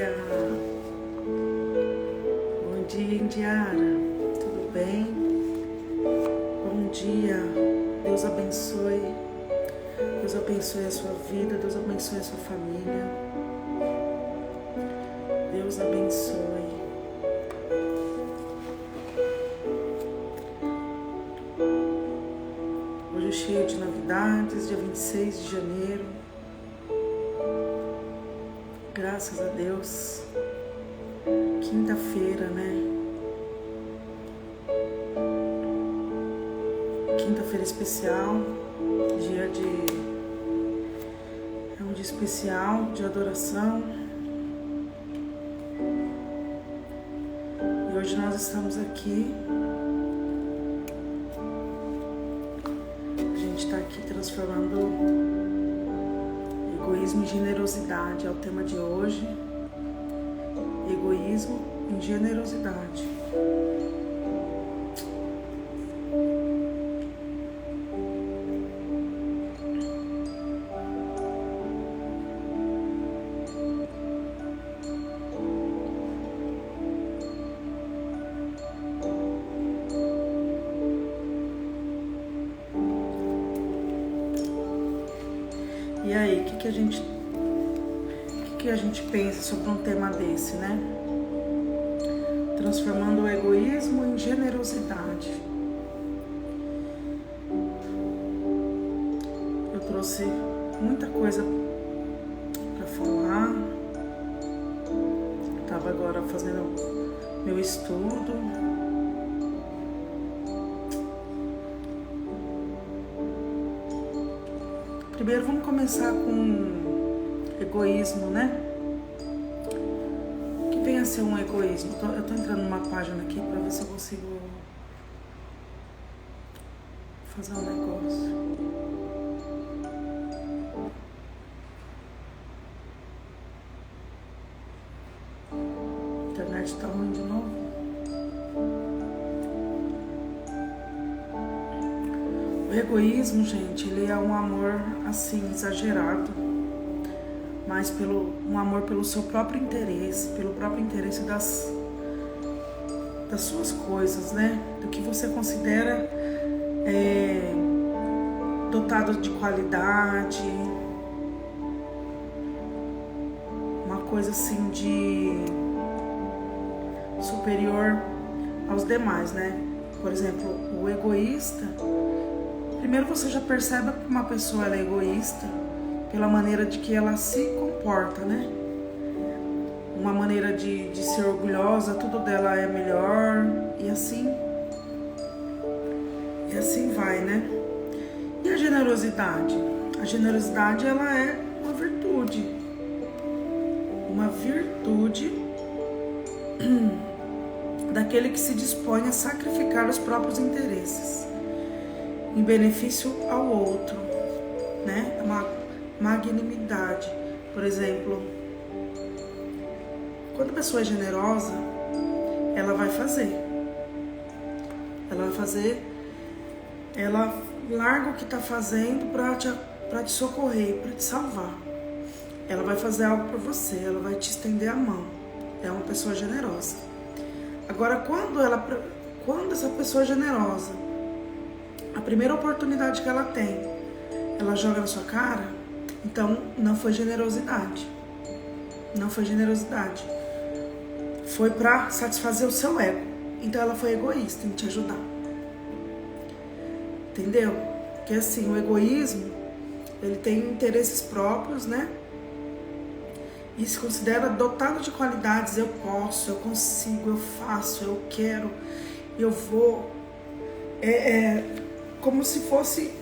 dia! Bom dia, Indiara! Tudo bem? Bom dia! Deus abençoe. Deus abençoe a sua vida, Deus abençoe a sua família. Deus abençoe. Hoje é cheio de novidades, dia 26 de janeiro. Graças a Deus. Quinta-feira, né? Quinta-feira especial, é um dia especial de adoração. E hoje nós estamos aqui. A gente está aqui transformando egoísmo em generosidade. É o tema de hoje. Egoísmo em generosidade. E aí, o que a gente pensa sobre um tema desse, né? Transformando o egoísmo em generosidade. Eu trouxe muita coisa para falar. Estava agora fazendo meu estudo. Primeiro vamos começar com egoísmo, né? O que vem a ser um egoísmo? Eu tô entrando numa página aqui para ver se eu consigo fazer um negócio. A internet tá ruim de novo. O egoísmo, gente, ele é um amor assim exagerado, mas um amor pelo seu próprio interesse, pelo próprio interesse das suas coisas, né? Do que você considera dotado de qualidade, uma coisa assim de superior aos demais, né? Por exemplo, o egoísta. Primeiro você já percebe que uma pessoa ela é egoísta pela maneira de que ela se comporta, né? Uma maneira de ser orgulhosa, tudo dela é melhor e assim vai, né? E a generosidade? A generosidade ela é uma virtude daquele que se dispõe a sacrificar os próprios interesses em benefício ao outro, né? Uma magnanimidade. Por exemplo, quando a pessoa é generosa, ela larga o que está fazendo para te socorrer, para te salvar. Ela vai fazer algo por você, ela vai te estender a mão. É uma pessoa generosa. Agora, quando essa pessoa é generosa, a primeira oportunidade que ela tem, ela joga na sua cara, então não foi generosidade. Não foi generosidade. Foi para satisfazer o seu ego. Então ela foi egoísta em te ajudar. Entendeu? Porque assim, o egoísmo, ele tem interesses próprios, né? E se considera dotado de qualidades. Eu posso, eu consigo, eu faço, eu quero, eu vou. Como se fosse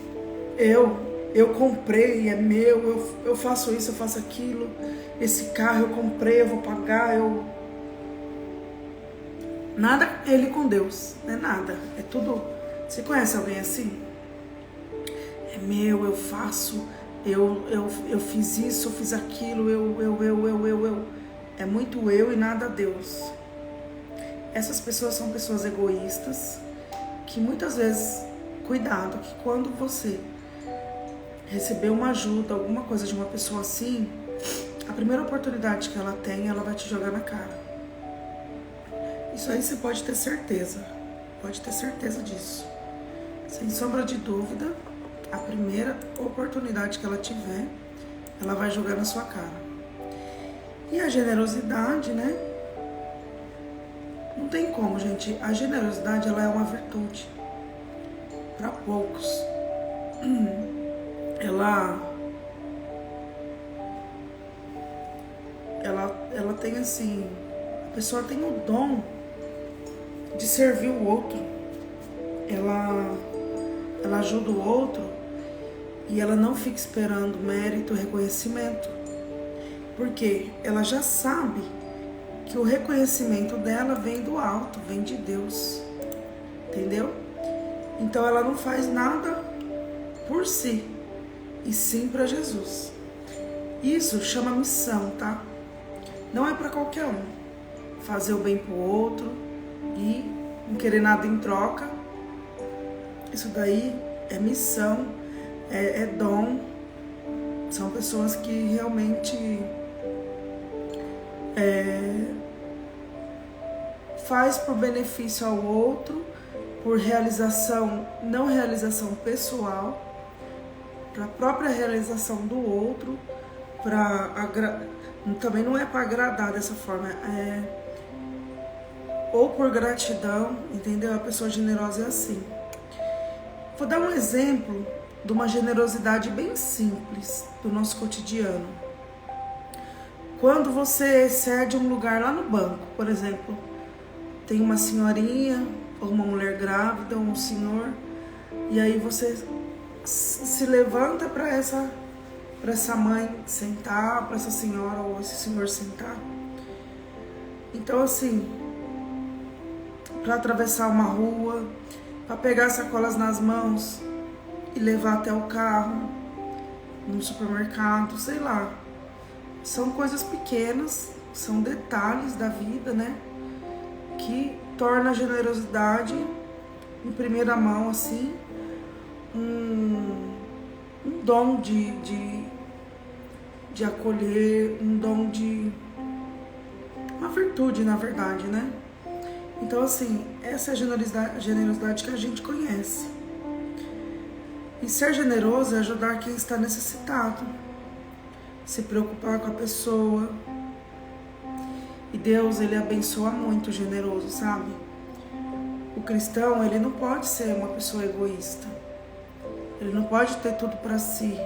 eu comprei, é meu, eu faço isso, eu faço aquilo, esse carro eu comprei, eu vou pagar, Nada ele com Deus, não é nada, é tudo. Você conhece alguém assim? É meu, eu faço, eu fiz isso, eu fiz aquilo, eu. É muito eu e nada Deus. Essas pessoas são pessoas egoístas, que muitas vezes, cuidado, que quando você receber uma ajuda, alguma coisa de uma pessoa assim, A primeira oportunidade que ela tem, ela vai te jogar na cara. Isso aí você pode ter certeza. Pode ter certeza disso. Sem sombra de dúvida, a primeira oportunidade que ela tiver, ela vai jogar na sua cara. E a generosidade, né? Não tem como, gente. A generosidade, ela é uma virtude. Para poucos. Ela tem assim... A pessoa tem o dom de servir o outro. Ela ajuda o outro e ela não fica esperando mérito, reconhecimento. Porque ela já sabe que o reconhecimento dela vem do alto, vem de Deus. Entendeu? Então ela não faz nada por si, e sim para Jesus. Isso chama missão, tá? Não é para qualquer um. Fazer o bem pro outro e não querer nada em troca. Isso daí é missão, é dom. São pessoas que realmente faz por benefício ao outro, por realização, não realização pessoal, para a própria realização do outro, também não é para agradar dessa forma, ou por gratidão, entendeu? A pessoa generosa é assim. Vou dar um exemplo de uma generosidade bem simples do nosso cotidiano. Quando você cede um lugar lá no banco, por exemplo, tem uma senhorinha, ou uma mulher grávida, ou um senhor, e aí você se levanta para essa mãe sentar, para essa senhora ou esse senhor sentar. Então, assim, para atravessar uma rua, para pegar sacolas nas mãos e levar até o carro, no supermercado, sei lá. São coisas pequenas, são detalhes da vida, né? Que torna a generosidade em primeira mão, assim, um dom de acolher, um dom de... uma virtude, na verdade, né? Então, assim, essa é a generosidade que a gente conhece. E ser generoso é ajudar quem está necessitado, se preocupar com a pessoa. E Deus, ele abençoa muito o generoso, sabe? O cristão, ele não pode ser uma pessoa egoísta. Ele não pode ter tudo para si,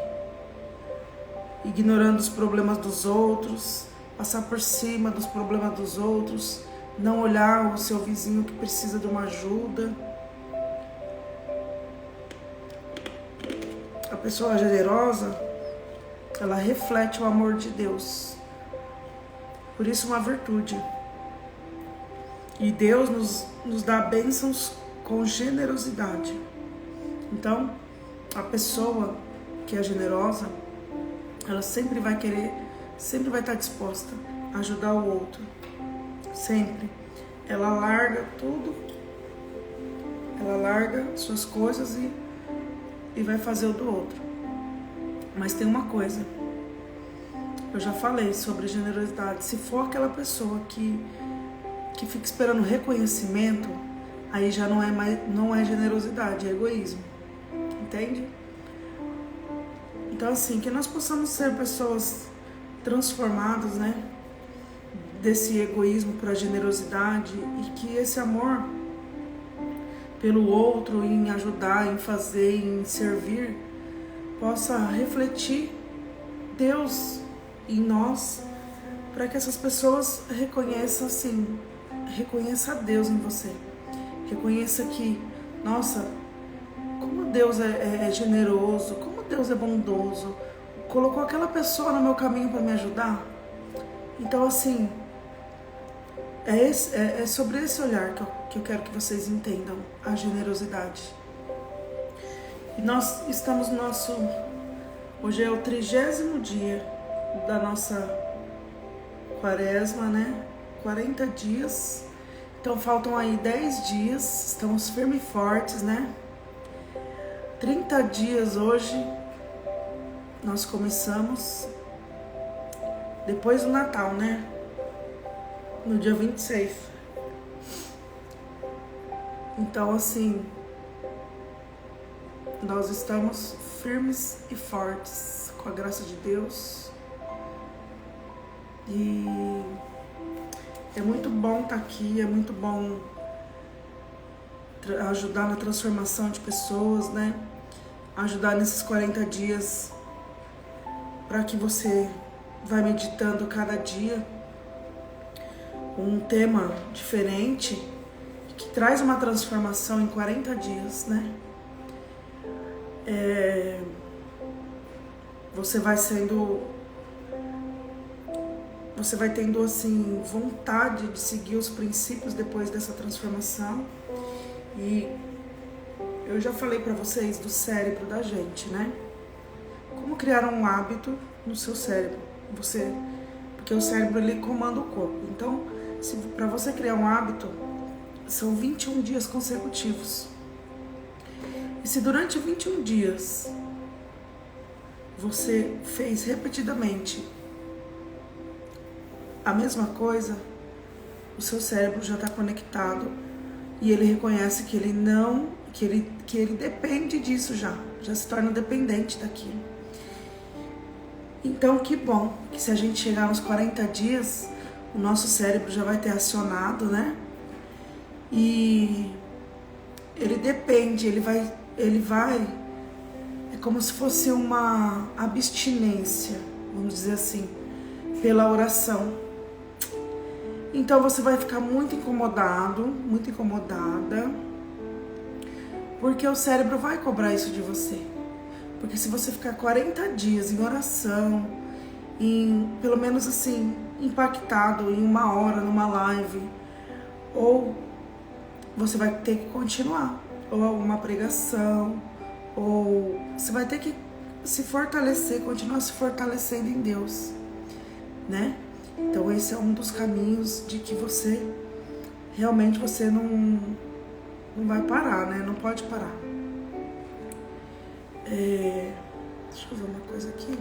ignorando os problemas dos outros, passar por cima dos problemas dos outros, não olhar o seu vizinho que precisa de uma ajuda. A pessoa generosa, ela reflete o amor de Deus. Por isso, uma virtude. E Deus nos dá bênçãos com generosidade. Então, a pessoa que é generosa, ela sempre vai querer, sempre vai estar disposta a ajudar o outro. Sempre. Ela larga tudo, ela larga suas coisas e vai fazer o do outro. Mas tem uma coisa, eu já falei sobre generosidade. Se for aquela pessoa que fica esperando reconhecimento, aí já não é generosidade, é egoísmo. Entende? Então, assim, que nós possamos ser pessoas transformadas, né? Desse egoísmo para a generosidade, e que esse amor pelo outro, em ajudar, em fazer, em servir, possa refletir Deus em nós, para que essas pessoas reconheçam assim, reconheça Deus em você, reconheça que, nossa, como Deus é generoso, como Deus é bondoso, colocou aquela pessoa no meu caminho para me ajudar. Então, assim, é sobre esse olhar que eu quero que vocês entendam a generosidade. E nós estamos no nosso... Hoje é o 30º dia da nossa quaresma, né? 40 dias. Então faltam aí 10 dias. Estamos firmes e fortes, né? 30 dias hoje nós começamos. depois do Natal, né? No dia 26. Então, assim, nós estamos firmes e fortes, com a graça de Deus. E é muito bom estar aqui, é muito bom ajudar na transformação de pessoas, né? Ajudar nesses 40 dias, para que você vai meditando cada dia um tema diferente, que traz uma transformação em 40 dias, né? Você vai tendo assim vontade de seguir os princípios depois dessa transformação. E eu já falei para vocês do cérebro da gente, né? Como criar um hábito no seu cérebro? Porque o cérebro ele comanda o corpo. Então, para você criar um hábito, são 21 dias consecutivos. E se durante 21 dias você fez repetidamente a mesma coisa, o seu cérebro já está conectado e ele reconhece que ele depende disso já se torna dependente daquilo. Então, que bom que se a gente chegar nos 40 dias, o nosso cérebro já vai ter acionado, né? E ele depende, ele vai, é como se fosse uma abstinência, vamos dizer assim, pela oração. Então você vai ficar muito incomodado, muito incomodada, porque o cérebro vai cobrar isso de você. Porque se você ficar 40 dias em oração, pelo menos assim, impactado em 1 hora numa live, ou você vai ter que continuar, ou alguma pregação, ou você vai ter que se fortalecer, continuar se fortalecendo em Deus, né? Então esse é um dos caminhos de que você realmente não vai parar, né? Não pode parar. Deixa eu ver uma coisa aqui.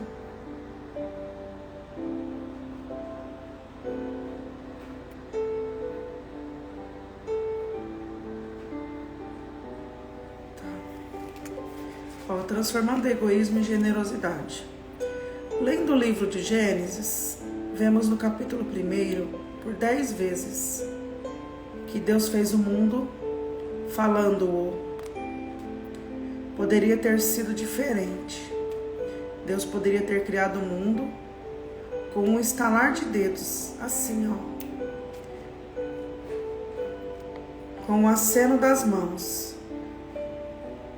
Tá. Transformando egoísmo em generosidade. Lendo o livro de Gênesis, vemos no capítulo 1, por 10 vezes, que Deus fez o mundo falando-o. Poderia ter sido diferente. Deus poderia ter criado o mundo com um estalar de dedos, assim, ó, com o aceno das mãos.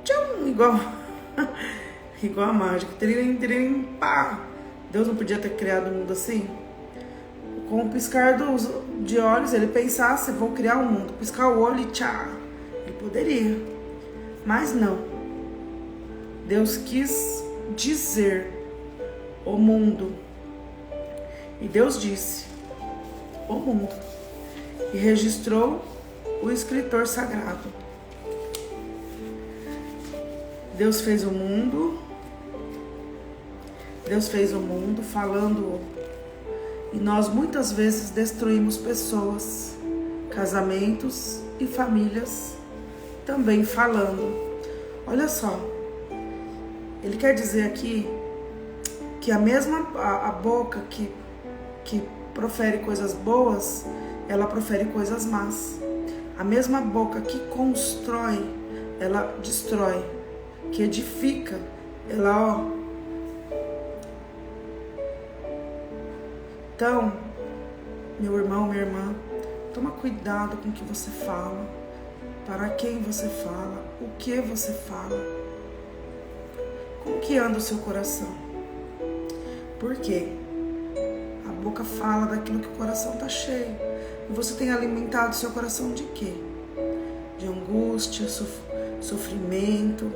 Tchum, igual a mágica. Trim, pá. Deus não podia ter criado o mundo assim? Com o piscar de olhos, ele pensasse, vou criar o mundo. Piscar o olho e tchá. Ele poderia, mas não. Deus quis dizer o mundo. E Deus disse o mundo. E registrou o escritor sagrado. Deus fez o mundo. Deus fez o mundo falando. E nós muitas vezes destruímos pessoas, casamentos e famílias também falando. Olha só. Ele quer dizer aqui que a boca que profere coisas boas, ela profere coisas más. A mesma boca que constrói, ela destrói. Que edifica, ela, ó. Então, meu irmão, minha irmã, toma cuidado com o que você fala, para quem você fala, o que você fala. Como que anda o seu coração? Por quê? A boca fala daquilo que o coração está cheio. E você tem alimentado o seu coração de quê? De angústia, sofrimento,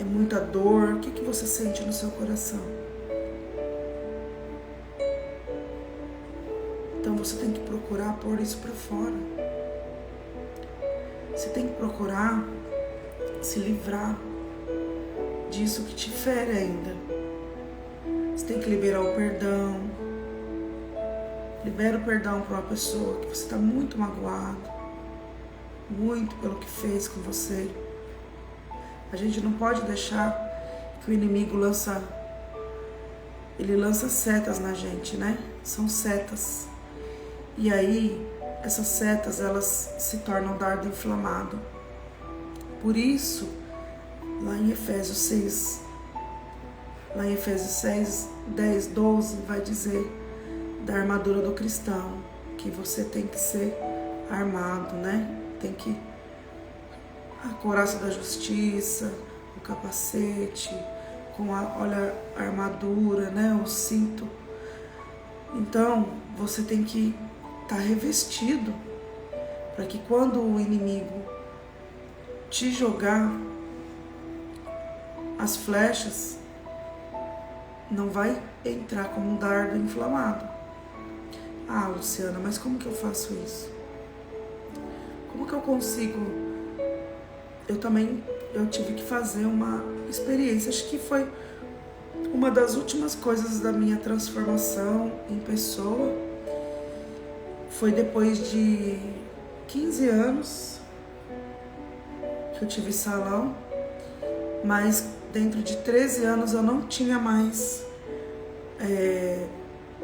é muita dor. O que você sente no seu coração? Então você tem que procurar pôr isso para fora. Você tem que procurar se livrar disso que te fere ainda. Você tem que liberar o perdão. Libera o perdão para uma pessoa que você está muito magoado, muito pelo que fez com você. A gente não pode deixar que o inimigo lança setas na gente, né? São setas. E aí, essas setas, elas se tornam dardo inflamado. Por isso, lá em Efésios 6, 10, 12, vai dizer da armadura do cristão, que você tem que ser armado, né? Tem que a couraça da justiça, o capacete, com a armadura, né? O cinto. Então, você tem que estar revestido para que quando o inimigo te jogar as flechas, não vai entrar como um dardo inflamado. Ah, Luciana, mas como que eu faço isso? Como que eu consigo? Eu tive que fazer uma experiência, acho que foi uma das últimas coisas da minha transformação em pessoa. Foi depois de 15 anos que eu tive salão, mas dentro de 13 anos eu não tinha mais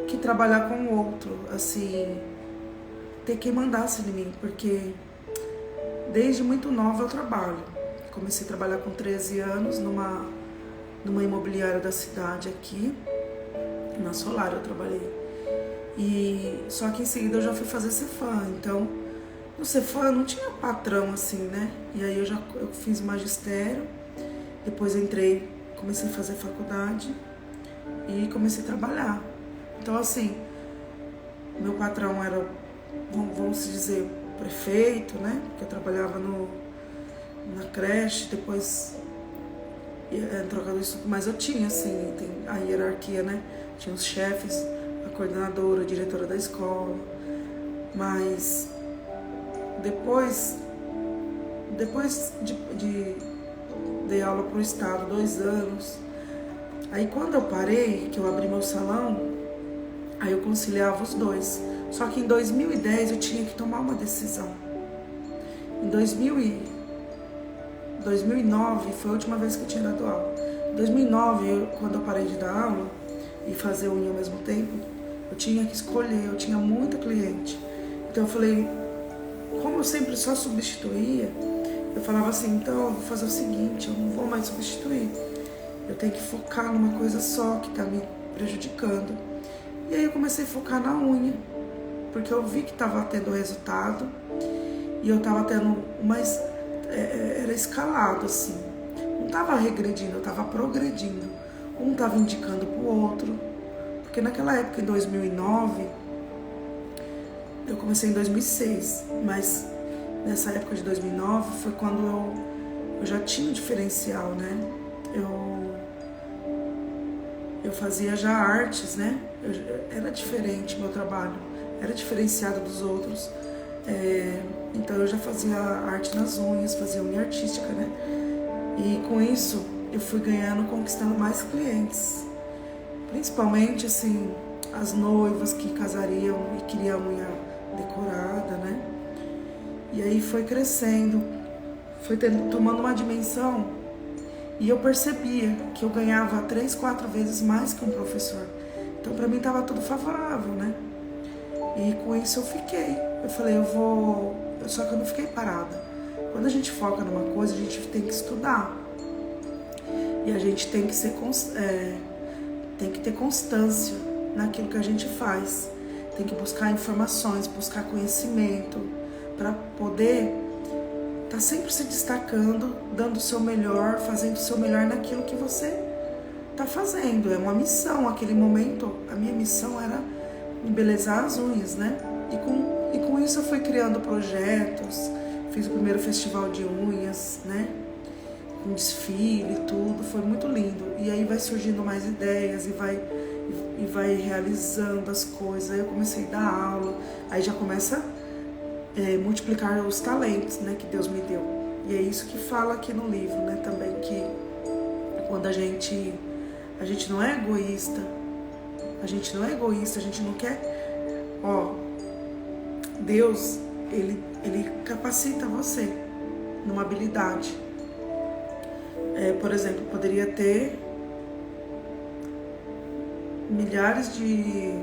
que trabalhar com o outro, assim, ter quem mandasse em mim, porque desde muito nova eu trabalho. Comecei a trabalhar com 13 anos numa imobiliária da cidade aqui, na Solar eu trabalhei. E só que em seguida eu já fui fazer Cefam, então no Cefam eu não tinha patrão assim, né? E aí eu fiz magistério, depois entrei, comecei a fazer faculdade e comecei a trabalhar. Então assim, meu patrão era, vamos dizer, prefeito, né? Porque eu trabalhava na creche, depois trocador de tudo, mas eu tinha assim, tem a hierarquia, né? Tinha os chefes, a coordenadora, a diretora da escola, mas depois de dei aula para o estado 2 anos, aí quando eu parei, que eu abri meu salão, aí eu conciliava os dois. Só que em 2010 eu tinha que tomar uma decisão. Em 2009 foi a última vez que eu tinha dado aula. Em 2009, quando eu parei de dar aula e fazer unha ao mesmo tempo, eu tinha que escolher, eu tinha muita cliente. Então eu falei, como eu sempre só substituía, eu falava assim, então eu vou fazer o seguinte, eu não vou mais substituir. Eu tenho que focar numa coisa só que está me prejudicando. E aí eu comecei a focar na unha, porque eu vi que estava tendo resultado e eu estava tendo mais... era escalado assim, não estava regredindo, eu estava progredindo. Um estava indicando para o outro, porque naquela época, em 2009, eu comecei em 2006, mas nessa época de 2009 foi quando eu já tinha um diferencial, né? Eu fazia já artes, né? Era diferente meu trabalho, era diferenciado dos outros. Então eu já fazia arte nas unhas, fazia unha artística, né? E com isso eu fui ganhando, conquistando mais clientes. Principalmente, assim, as noivas que casariam e queriam unha decorada, né? E aí foi crescendo, foi tomando uma dimensão e eu percebia que eu ganhava 3, 4 vezes mais que um professor. Então pra mim estava tudo favorável, né? E com isso eu fiquei. Eu falei, só que eu não fiquei parada. Quando a gente foca numa coisa, a gente tem que estudar. E a gente tem que tem que ter constância naquilo que a gente faz. Tem que buscar informações, buscar conhecimento, para poder estar sempre se destacando, dando o seu melhor, fazendo o seu melhor naquilo que você está fazendo. É uma missão. Aquele momento, a minha missão era embelezar as unhas, né? E com isso eu fui criando projetos, fiz o primeiro festival de unhas, né? Com desfile e tudo, foi muito lindo. E aí vai surgindo mais ideias e vai realizando as coisas. Aí eu comecei a dar aula, aí já começa a multiplicar os talentos, né, que Deus me deu. E é isso que fala aqui no livro, né, também, que quando a gente não é egoísta, A gente não é egoísta, a gente não quer... Ó, Deus, ele capacita você numa habilidade. Por exemplo, poderia ter milhares de...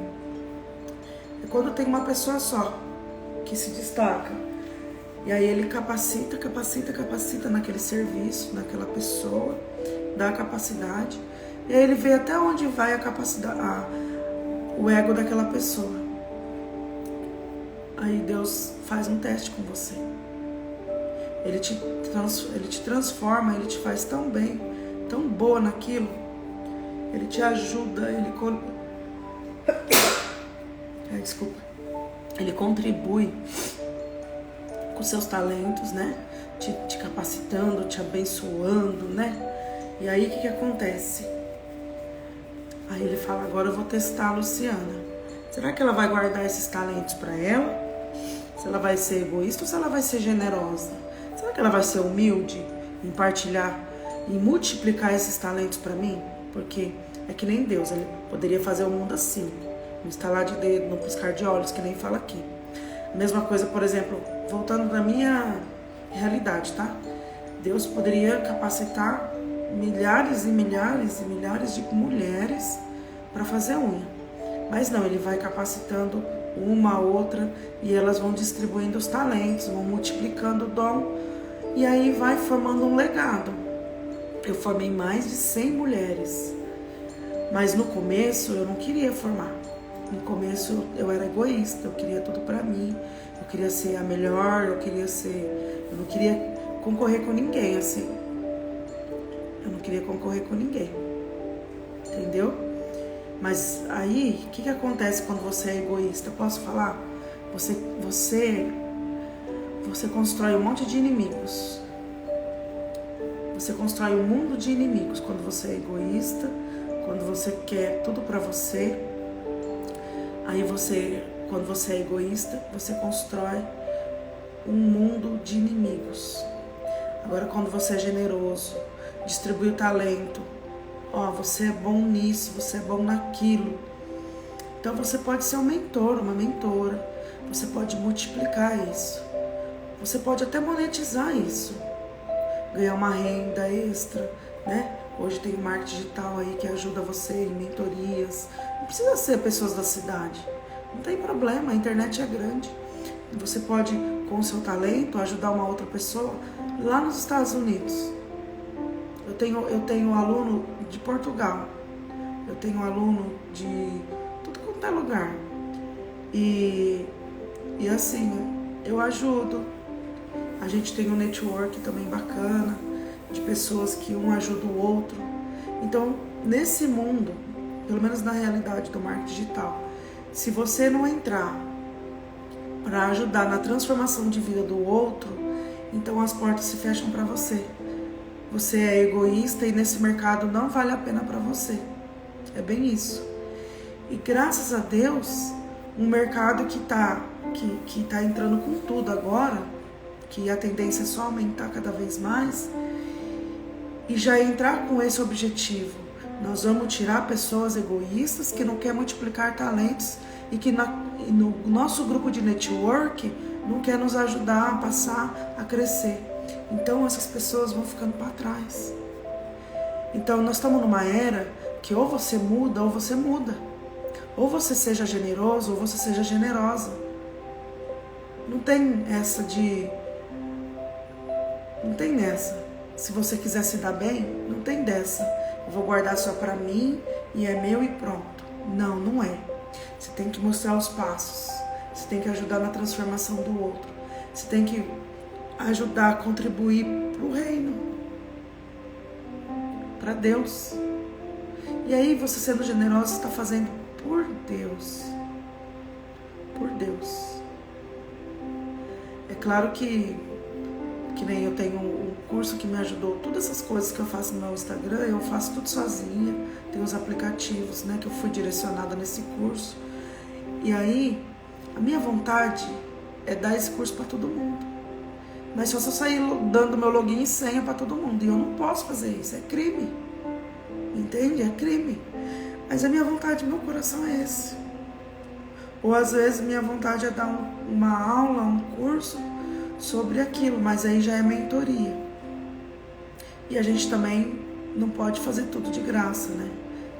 Quando tem uma pessoa só que se destaca, e aí ele capacita naquele serviço, naquela pessoa, dá a capacidade, e aí ele vê até onde vai a capacidade, o ego daquela pessoa. Aí Deus faz um teste com você. Ele te transforma, ele te faz tão bem, tão boa naquilo. Ele te ajuda, ele contribui com seus talentos, né? Te capacitando, te abençoando, né? E aí o que acontece? Aí ele fala, agora eu vou testar a Luciana. Será que ela vai guardar esses talentos para ela? Se ela vai ser egoísta ou se ela vai ser generosa? Será que ela vai ser humilde em partilhar e multiplicar esses talentos para mim? Porque é que nem Deus, ele poderia fazer o mundo assim, no estalar de dedo, no piscar de olhos, que nem fala aqui. A mesma coisa, por exemplo, voltando na minha realidade, tá? Deus poderia capacitar milhares e milhares e milhares de mulheres para fazer unha. Mas não, ele vai capacitando uma, outra, e elas vão distribuindo os talentos, vão multiplicando o dom, e aí vai formando um legado. Eu formei mais de 100 mulheres, mas no começo eu não queria formar. No começo eu era egoísta, eu queria tudo pra mim, eu queria ser a melhor, eu não queria concorrer com ninguém, assim. Eu não queria concorrer com ninguém, entendeu? Mas aí, o que acontece quando você é egoísta? Posso falar? Você constrói um monte de inimigos. Você constrói um mundo de inimigos quando você é egoísta, quando você quer tudo pra você. Aí quando você é egoísta, você constrói um mundo de inimigos. Agora, quando você é generoso, distribui o talento, você é bom nisso, você é bom naquilo. Então você pode ser um mentor, uma mentora. Você pode multiplicar isso. Você pode até monetizar isso. Ganhar uma renda extra, né? Hoje tem o marketing digital aí que ajuda você em mentorias. Não precisa ser pessoas da cidade. Não tem problema, a internet é grande. Você pode, com o seu talento, ajudar uma outra pessoa lá nos Estados Unidos. Eu tenho um aluno de Portugal, eu tenho um aluno de tudo quanto é lugar. E assim, eu ajudo. A gente tem um network também bacana, de pessoas que um ajuda o outro. Então, nesse mundo, pelo menos na realidade do marketing digital, se você não entrar para ajudar na transformação de vida do outro, então as portas se fecham para você. Você é egoísta e nesse mercado não vale a pena para você. É bem isso. E graças a Deus, um mercado que tá entrando com tudo agora, que a tendência é só aumentar cada vez mais, e já entrar com esse objetivo. Nós vamos tirar pessoas egoístas que não querem multiplicar talentos e que no nosso grupo de network não quer nos ajudar a passar a crescer. Então essas pessoas vão ficando para trás. Então nós estamos numa era que ou você muda ou você muda. Ou você seja generoso ou você seja generosa. Não tem essa de... Não tem nessa. Se você quiser se dar bem, não tem dessa. Eu vou guardar só para mim e é meu e pronto. Não, não é. Você tem que mostrar os passos. Você tem que ajudar na transformação do outro. Você tem que ajudar a contribuir para o reino, para Deus. E aí você sendo generoso, você está fazendo por Deus. Por Deus. É claro que nem eu tenho um curso que me ajudou, todas essas coisas que eu faço no meu Instagram, eu faço tudo sozinha. Tem os aplicativos, né, que eu fui direcionada nesse curso. E aí, a minha vontade é dar esse curso para todo mundo. Mas só se eu sair dando meu login e senha para todo mundo. E eu não posso fazer isso, é crime. Entende? É crime. Mas a minha vontade, meu coração é esse. Ou às vezes minha vontade é dar uma aula, um curso sobre aquilo, mas aí já é mentoria. E a gente também não pode fazer tudo de graça, né?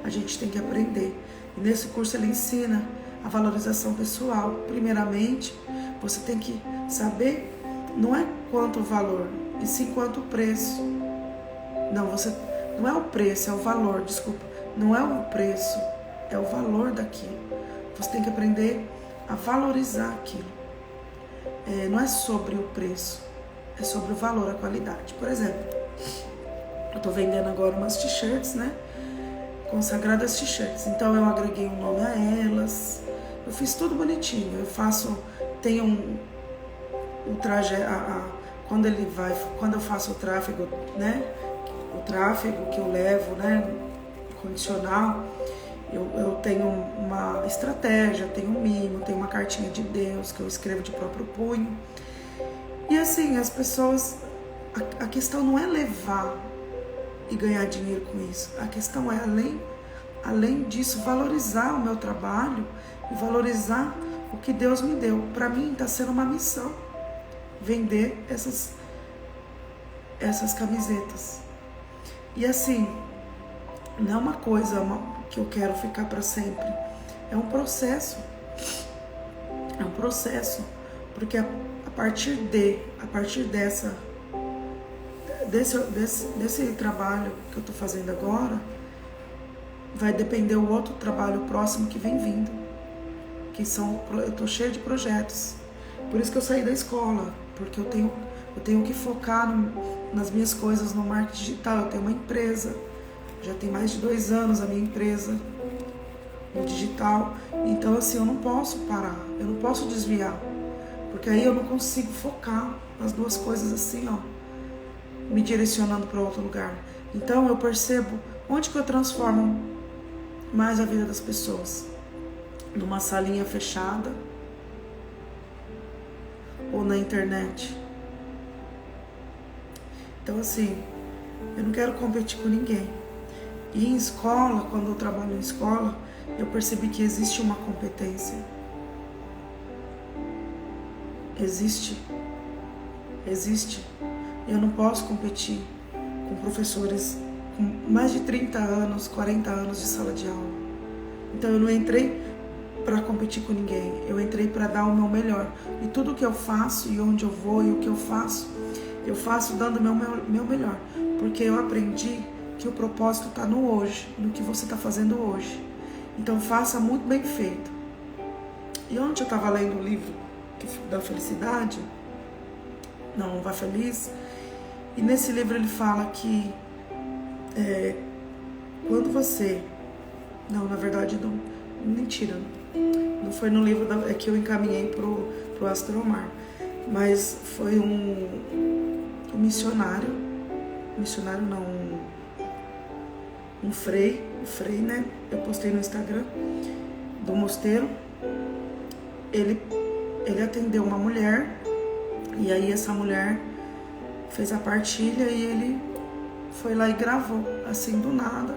A gente tem que aprender. E nesse curso ele ensina a valorização pessoal. Primeiramente, você tem que saber, não é quanto o valor, e sim quanto o preço. Não é o preço, é o valor, desculpa. Não é o preço, é o valor daquilo. Você tem que aprender a valorizar aquilo. Não é sobre o preço, é sobre o valor, a qualidade. Por exemplo, eu tô vendendo agora umas t-shirts, né? Consagradas t-shirts. Então eu agreguei um nome a elas. Eu fiz tudo bonitinho. Tenho o traje, quando eu faço o tráfego, né? O tráfego que eu levo, né? Condicional. Eu tenho uma estratégia, tenho um mimo, tenho uma cartinha de Deus que eu escrevo de próprio punho. E assim, as pessoas, a questão não é levar e ganhar dinheiro com isso. A questão é, além disso, valorizar o meu trabalho e valorizar o que Deus me deu. Para mim está sendo uma missão vender essas camisetas. E assim, não é uma coisa que eu quero ficar para sempre. É um processo. É um processo. Porque a partir desse trabalho que eu estou fazendo agora, vai depender o outro trabalho próximo que vem vindo. Eu estou cheia de projetos. Por isso que eu saí da escola. Porque eu tenho que focar nas minhas coisas no marketing digital. Eu tenho uma empresa. Já tem mais de 2 anos a minha empresa no digital. Então assim, eu não posso parar, eu não posso desviar, porque aí eu não consigo focar nas duas coisas assim, ó, me direcionando para outro lugar. Então eu percebo onde que eu transformo mais a vida das pessoas. Numa salinha fechada ou na internet. Então assim, eu não quero competir com ninguém. E em escola, quando eu trabalho em escola, eu percebi que existe uma competência. Existe. Eu não posso competir com professores com mais de 30 anos, 40 anos de sala de aula. Então eu não entrei para competir com ninguém. Eu entrei para dar o meu melhor. E tudo que eu faço, e onde eu vou, e o que eu faço dando o meu melhor. Porque eu aprendi que o propósito está no hoje, no que você está fazendo hoje. Então faça muito bem feito. E ontem eu estava lendo o livro da felicidade, Não Vá Feliz, e nesse livro ele fala que quando você... Não, na verdade, não, mentira, não foi no livro que eu encaminhei pro Astromar, mas foi um missionário não, um frei, né? Eu postei no Instagram do mosteiro. Ele atendeu uma mulher, e aí essa mulher fez a partilha e ele foi lá e gravou, assim do nada.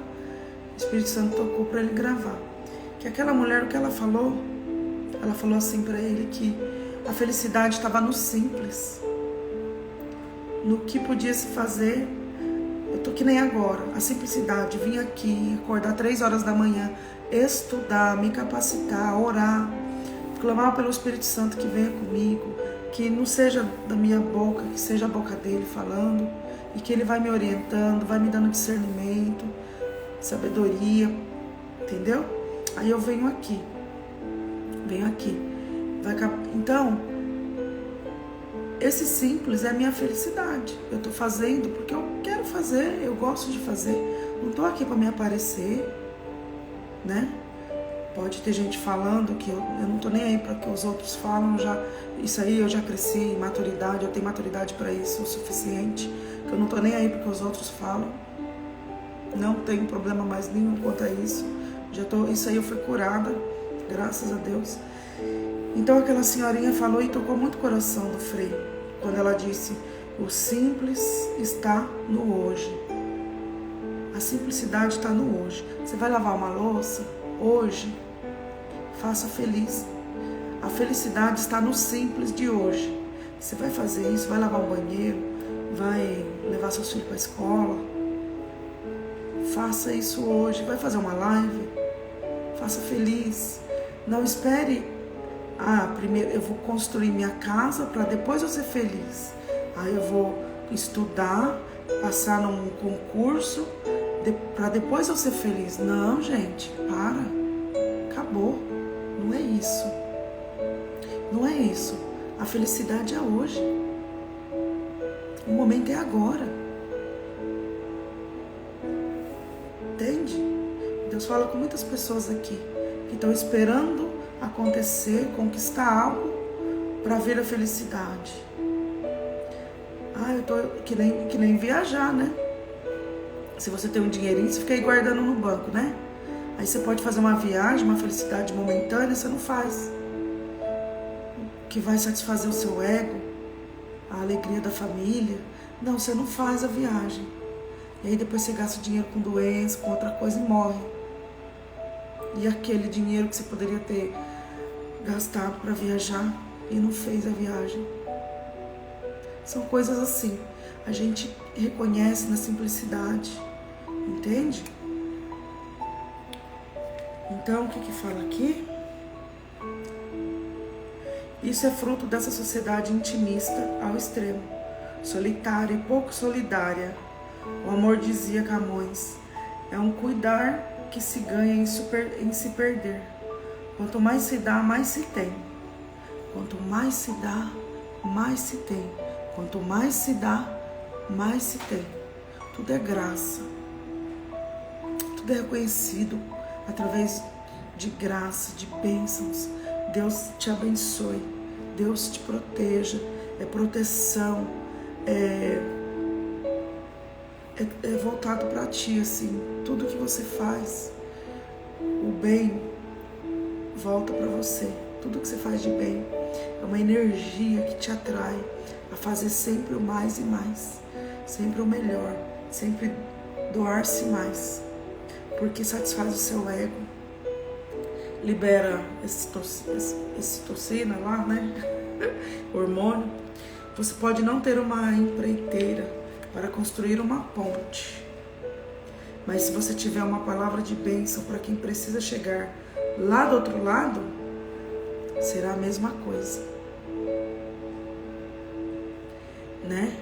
O Espírito Santo tocou para ele gravar. Que aquela mulher, o que ela falou assim para ele, que a felicidade estava no simples, no que podia se fazer. Eu tô que nem agora, a simplicidade, vim aqui, acordar 3 horas da manhã, estudar, me capacitar, orar, clamar pelo Espírito Santo que venha comigo, que não seja da minha boca, que seja a boca dele falando, e que ele vai me orientando, vai me dando discernimento, sabedoria, entendeu? Aí eu venho aqui. Então, esse simples é a minha felicidade. Eu tô fazendo porque eu quero fazer, eu gosto de fazer. Não tô aqui para me aparecer, né? Pode ter gente falando que eu não tô nem aí para que os outros falam. Isso aí eu já cresci em maturidade, eu tenho maturidade para isso o suficiente. Que eu não tô nem aí porque os outros falam. Não tenho problema mais nenhum quanto a isso. Isso aí eu fui curada, graças a Deus. Então aquela senhorinha falou e tocou muito o coração do Frei, quando ela disse: o simples está no hoje. A simplicidade está no hoje. Você vai lavar uma louça hoje, faça feliz. A felicidade está no simples de hoje. Você vai fazer isso, vai lavar um banheiro, vai levar seus filhos para a escola. Faça isso hoje. Vai fazer uma live, faça feliz. Não espere, primeiro eu vou construir minha casa para depois eu ser feliz. Aí eu vou estudar, passar num concurso, para depois eu ser feliz. Não, gente, para. Acabou. Não é isso. Não é isso. A felicidade é hoje. O momento é agora. Entende? Deus fala com muitas pessoas aqui que estão esperando acontecer, conquistar algo para ver a felicidade. Eu tô que nem viajar, né? Se você tem um dinheirinho, você fica aí guardando no banco, né? Aí você pode fazer uma viagem, uma felicidade momentânea, você não faz. Que vai satisfazer o seu ego, a alegria da família. Não, você não faz a viagem. E aí depois você gasta o dinheiro com doença, com outra coisa e morre. E aquele dinheiro que você poderia ter gastado para viajar e não fez a viagem. São coisas assim. A gente reconhece na simplicidade. Entende? Então, o que fala aqui? Isso é fruto dessa sociedade intimista ao extremo, solitária e pouco solidária. O amor, dizia Camões, é um cuidar que se ganha em se perder. Quanto mais se dá, mais se tem. Quanto mais se dá, mais se tem. Quanto mais se dá, mais se tem. Tudo é graça. Tudo é reconhecido através de graça, de bênçãos. Deus te abençoe, Deus te proteja, é proteção, é voltado para ti, assim, tudo que você faz, o bem volta para você, tudo que você faz de bem, é uma energia que te atrai a fazer sempre o mais e mais, sempre o melhor, sempre doar-se mais, porque satisfaz o seu ego, libera ocitocina lá, né? Hormônio. Você pode não ter uma empreiteira para construir uma ponte, mas se você tiver uma palavra de bênção para quem precisa chegar lá do outro lado, será a mesma coisa, né?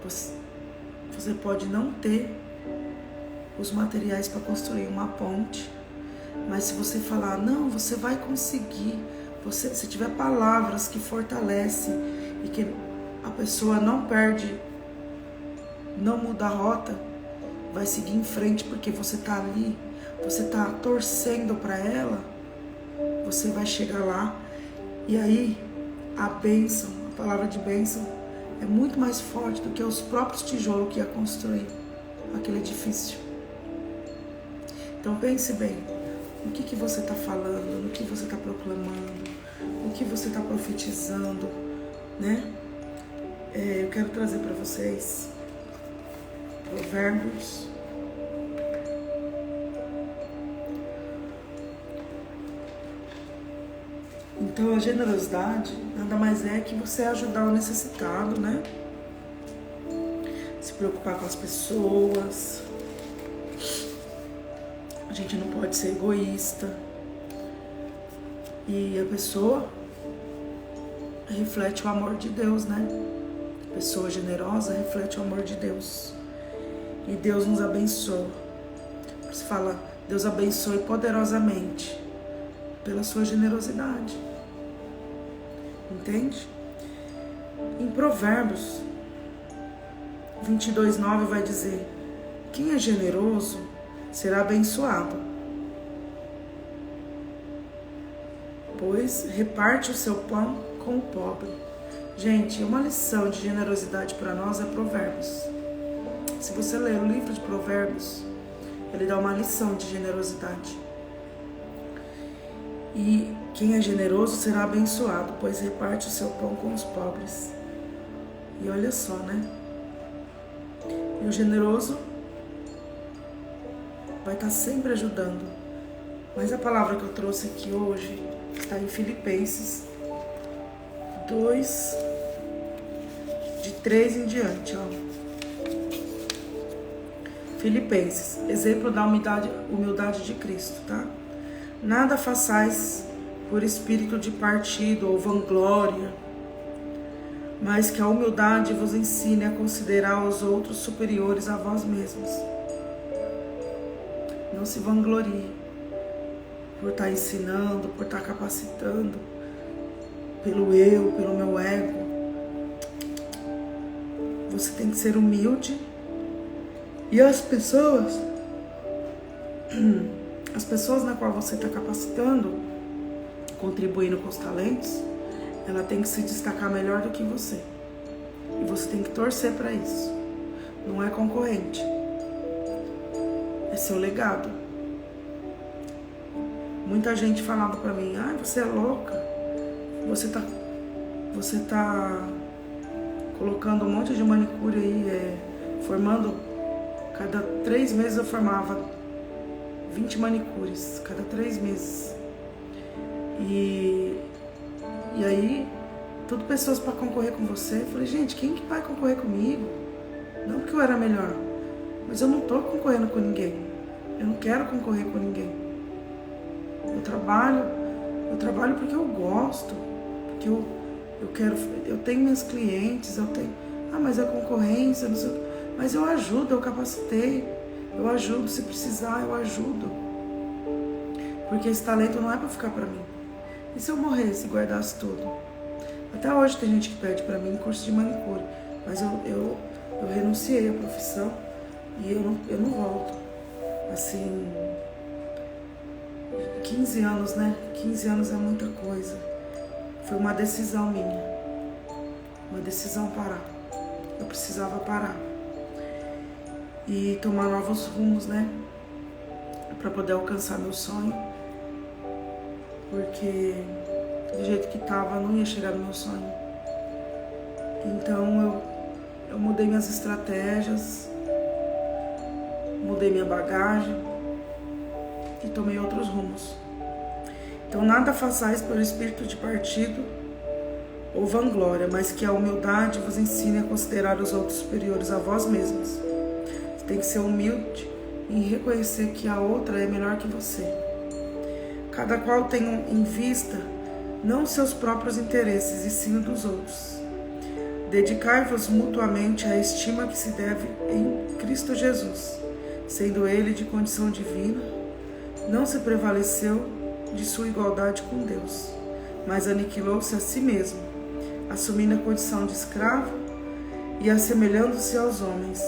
Você pode não ter os materiais para construir uma ponte, mas se você falar, não, você vai conseguir, se tiver palavras que fortalecem e que a pessoa não perde, não muda a rota, vai seguir em frente porque você está ali, você está torcendo para ela, você vai chegar lá. E aí a bênção, a palavra de bênção é muito mais forte do que os próprios tijolos que ia construir aquele edifício. Então pense bem. O que você está falando, no que você está proclamando, o que você está profetizando, né? Eu quero trazer para vocês Provérbios. Então, a generosidade nada mais é que você ajudar o necessitado, né? Se preocupar com as pessoas. A gente não pode ser egoísta. E a pessoa reflete o amor de Deus, né? A pessoa generosa reflete o amor de Deus. E Deus nos abençoa. Você fala, Deus abençoe poderosamente pela sua generosidade. Entende? Em Provérbios 22:9 vai dizer: quem é generoso será abençoado, pois reparte o seu pão com o pobre. Gente, uma lição de generosidade para nós é Provérbios. Se você ler o livro de Provérbios, ele dá uma lição de generosidade. E quem é generoso será abençoado, pois reparte o seu pão com os pobres. E olha só, né? E o generoso vai estar sempre ajudando. Mas a palavra que eu trouxe aqui hoje está em Filipenses 2, de 3 em diante, ó. Filipenses, exemplo da humildade de Cristo, tá? Nada façais por espírito de partido ou vanglória, mas que a humildade vos ensine a considerar os outros superiores a vós mesmos. Não se vanglorie por estar ensinando, por estar capacitando, pelo eu, pelo meu ego. Você tem que ser humilde. E as pessoas na qual você está capacitando, contribuindo com os talentos, ela tem que se destacar melhor do que você. E você tem que torcer para isso. Não é concorrente. É seu legado. Muita gente falava para mim, você é louca. Você tá colocando um monte de manicure aí, formando. Cada 3 meses eu formava 20 manicures, cada 3 meses. E aí, tudo pessoas para concorrer com você. Eu falei, gente, quem que vai concorrer comigo? Não porque eu era melhor, mas eu não tô concorrendo com ninguém. Eu não quero concorrer com ninguém. Eu trabalho porque eu gosto, porque eu tenho meus clientes, mas a concorrência, não sei. Mas eu ajudo, eu capacitei, eu ajudo, se precisar, eu ajudo. Porque esse talento não é para ficar para mim. E se eu morresse e guardasse tudo? Até hoje tem gente que pede para mim curso de manicure, mas eu renunciei à profissão e eu não volto. Assim, 15 anos, né? 15 anos é muita coisa. Foi uma decisão minha. Uma decisão parar. Eu precisava parar. E tomar novos rumos, né? Pra poder alcançar meu sonho. Porque do jeito que tava, não ia chegar no meu sonho. Então eu mudei minhas estratégias, mudei minha bagagem e tomei outros rumos. Então nada façais por espírito de partido ou vanglória, mas que a humildade vos ensine a considerar os outros superiores a vós mesmos. Tem que ser humilde em reconhecer que a outra é melhor que você. Cada qual tem em vista não seus próprios interesses, e sim dos outros. Dedicai-vos mutuamente à estima que se deve em Cristo Jesus. Sendo ele de condição divina, não se prevaleceu de sua igualdade com Deus, mas aniquilou-se a si mesmo, assumindo a condição de escravo e assemelhando-se aos homens.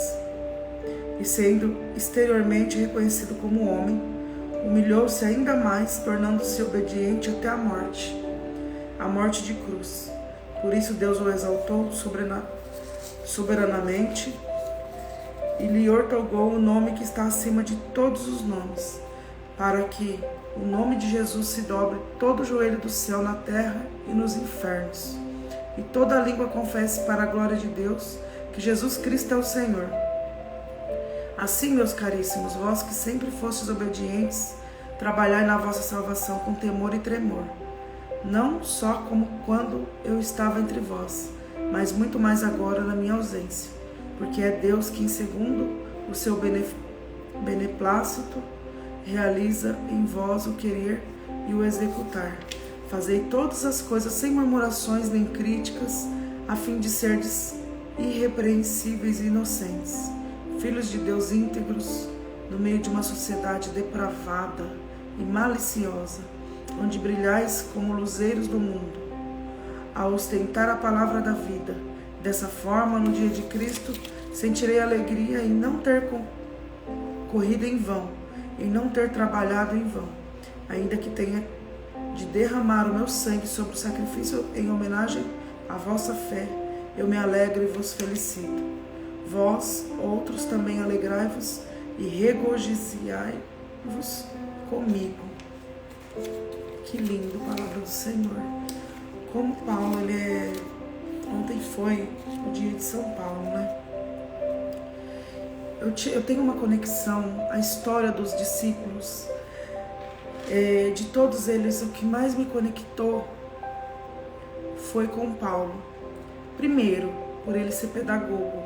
E sendo exteriormente reconhecido como homem, humilhou-se ainda mais, tornando-se obediente até a morte de cruz. Por isso Deus o exaltou soberanamente e lhe outorgou o nome que está acima de todos os nomes, para que o nome de Jesus se dobre todo o joelho do céu, na terra e nos infernos, e toda a língua confesse para a glória de Deus que Jesus Cristo é o Senhor. Assim, meus caríssimos, vós que sempre fostes obedientes, trabalhai na vossa salvação com temor e tremor, não só como quando eu estava entre vós, mas muito mais agora na minha ausência, porque é Deus quem, segundo o seu beneplácito, realiza em vós o querer e o executar. Fazei todas as coisas sem murmurações nem críticas, a fim de serdes irrepreensíveis e inocentes, filhos de Deus íntegros, no meio de uma sociedade depravada e maliciosa, onde brilhais como luzeiros do mundo, a ostentar a palavra da vida. Dessa forma, no dia de Cristo, sentirei alegria em não ter corrido em vão, em não ter trabalhado em vão, ainda que tenha de derramar o meu sangue sobre o sacrifício em homenagem à vossa fé. Eu me alegro e vos felicito. Vós, outros, também alegrai-vos e regozijai-vos comigo. Que lindo, palavra do Senhor. Como Paulo, ontem foi o dia de São Paulo, né? eu tenho uma conexão, a história dos discípulos, de todos eles, o que mais me conectou foi com Paulo. Primeiro, por ele ser pedagogo.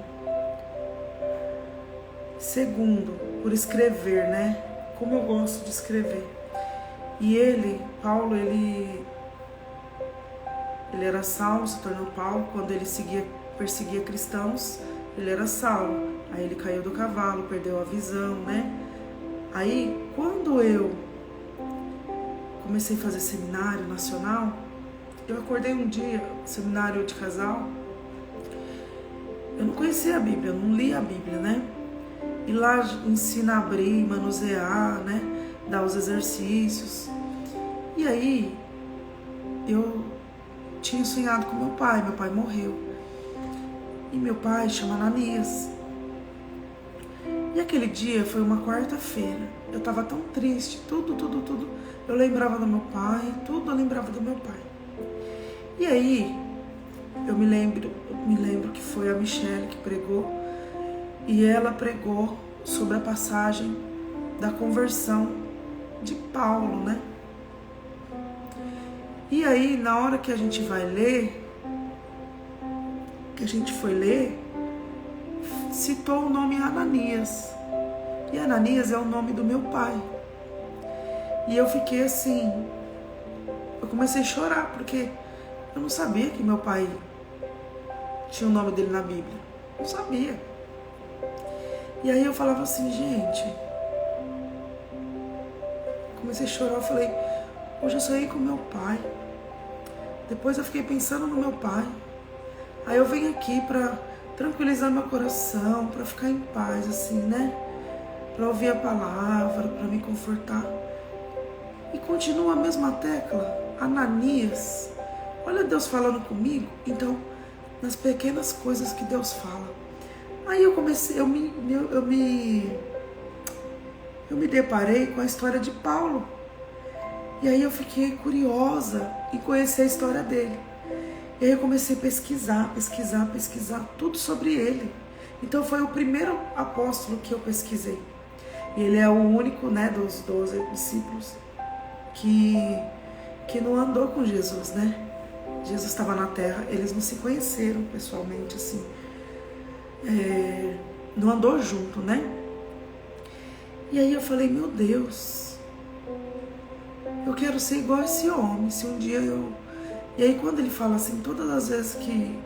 Segundo, por escrever, né? Como eu gosto de escrever. E Paulo, ele era Saulo, se tornou Paulo. Quando ele perseguia cristãos, ele era Saulo. Aí ele caiu do cavalo, perdeu a visão, né? Aí, quando eu comecei a fazer seminário nacional, eu acordei um dia, seminário de casal, eu não conhecia a Bíblia, eu não lia a Bíblia, né? E lá ensina a abrir, manusear, né? Dar os exercícios. E aí, eu tinha sonhado com meu pai morreu. E meu pai chama Ananias. E aquele dia foi uma quarta-feira. Eu tava tão triste, tudo. Eu lembrava do meu pai, tudo eu lembrava do meu pai. E aí, eu me lembro que foi a Michelle que pregou. E ela pregou sobre a passagem da conversão de Paulo, né? E aí, na hora que a gente vai ler, que a gente foi ler, citou o nome Ananias. E Ananias é o nome do meu pai. E eu fiquei assim, eu comecei a chorar, porque eu não sabia que meu pai tinha o nome dele na Bíblia. Não sabia. E aí eu falava assim, gente, comecei a chorar, eu falei, hoje eu sonhei com meu pai. Depois eu fiquei pensando no meu pai. Aí eu venho aqui pra tranquilizar meu coração, pra ficar em paz, assim, né? Pra ouvir a palavra, pra me confortar. E continua a mesma tecla, Ananias. Olha Deus falando comigo. Então, nas pequenas coisas que Deus fala. Aí eu comecei, eu me deparei com a história de Paulo. E aí eu fiquei curiosa em conhecer a história dele. E aí eu comecei a pesquisar tudo sobre ele. Então foi o primeiro apóstolo que eu pesquisei. E ele é o único, né, dos 12 discípulos que não andou com Jesus, né? Jesus estava na terra, eles não se conheceram pessoalmente, assim. Não andou junto, né? E aí eu falei, meu Deus, eu quero ser igual a esse homem, se um dia eu... E aí quando ele fala assim, todas as vezes que...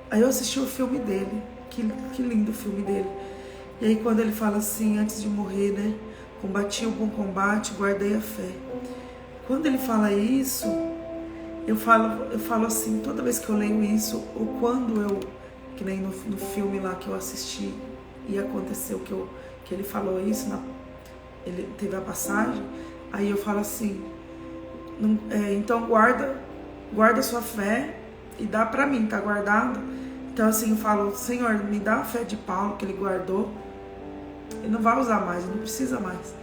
Aí eu assisti o filme dele, que lindo o filme dele. E aí quando ele fala assim, antes de morrer, né? Combati o bom combate, guardei a fé. Quando ele fala isso, eu falo assim, toda vez que eu leio isso, ou quando eu, que nem no filme lá que eu assisti, e aconteceu que ele falou isso, ele teve a passagem, aí eu falo assim, então guarda sua fé e dá pra mim, tá guardado? Então assim, eu falo, Senhor, me dá a fé de Paulo que ele guardou, ele não vai usar mais, ele não precisa mais.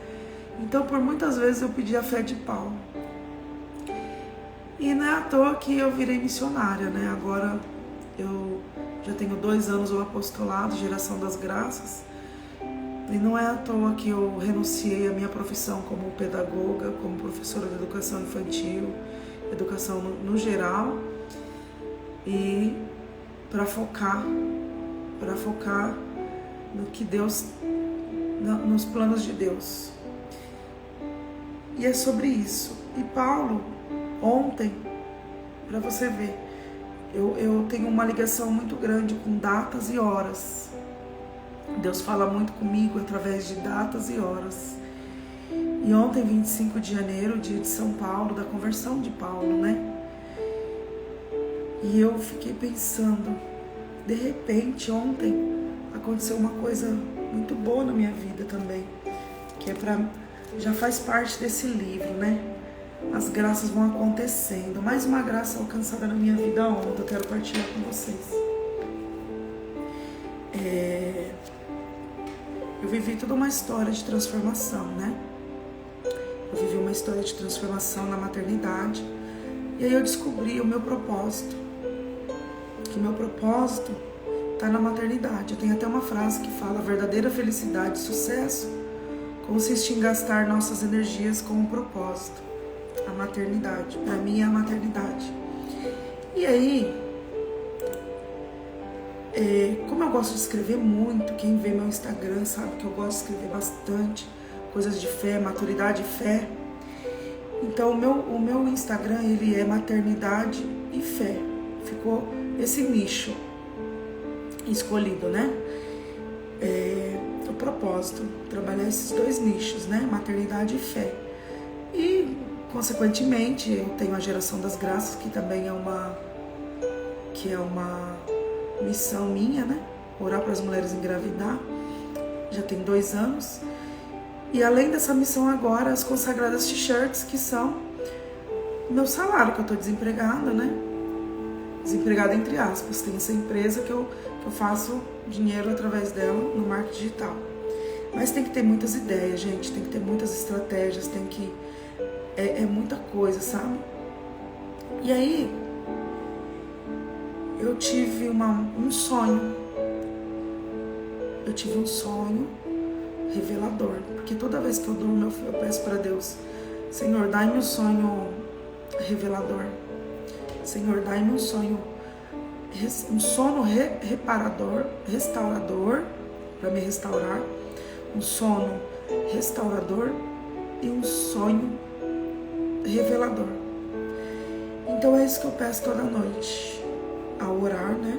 Então por muitas vezes eu pedi a fé de Paulo. E não é à toa que eu virei missionária, né? Agora eu já tenho 2 anos o apostolado, Geração das Graças. E não é à toa que eu renunciei à minha profissão como pedagoga, como professora de educação infantil, educação no geral, e para focar no que Deus, nos planos de Deus. E é sobre isso. E Paulo, ontem, para você ver, eu tenho uma ligação muito grande com datas e horas. Deus fala muito comigo através de datas e horas. E ontem, 25 de janeiro, dia de São Paulo, da conversão de Paulo, né? E eu fiquei pensando, de repente, ontem, aconteceu uma coisa muito boa na minha vida também, que já faz parte desse livro, né? As graças vão acontecendo. Mais uma graça alcançada na minha vida ontem, eu quero partilhar com vocês. Eu vivi toda uma história de transformação, né? Eu vivi uma história de transformação na maternidade. E aí eu descobri o meu propósito. Que meu propósito está na maternidade. Eu tenho até uma frase que fala: a verdadeira felicidade e sucesso consiste em gastar nossas energias com um propósito. A maternidade, para mim, é a maternidade. E aí, como eu gosto de escrever muito, quem vê meu Instagram sabe que eu gosto de escrever bastante, coisas de fé, maturidade e fé. Então o meu Instagram, ele é maternidade e fé. Ficou esse nicho escolhido, né? O propósito, trabalhar esses dois nichos, né? Maternidade e fé. E, consequentemente, eu tenho a geração das graças, que também é uma missão minha, né? Orar para as mulheres engravidar. Já tem 2 anos. E além dessa missão agora, as consagradas t-shirts, que são meu salário, que eu tô desempregada, né? Desempregada entre aspas. Tem essa empresa que eu faço dinheiro através dela no marketing digital. Mas tem que ter muitas ideias, gente. Tem que ter muitas estratégias. Tem que... É muita coisa, sabe? E aí, eu tive um sonho. Eu tive um sonho revelador. Porque toda vez que eu durmo, eu peço para Deus: Senhor, dai-me um sonho revelador. Senhor, dai-me um sonho, um sono reparador, restaurador, para me restaurar. Um sono restaurador e um sonho revelador. Então é isso que eu peço toda noite, ao orar, né?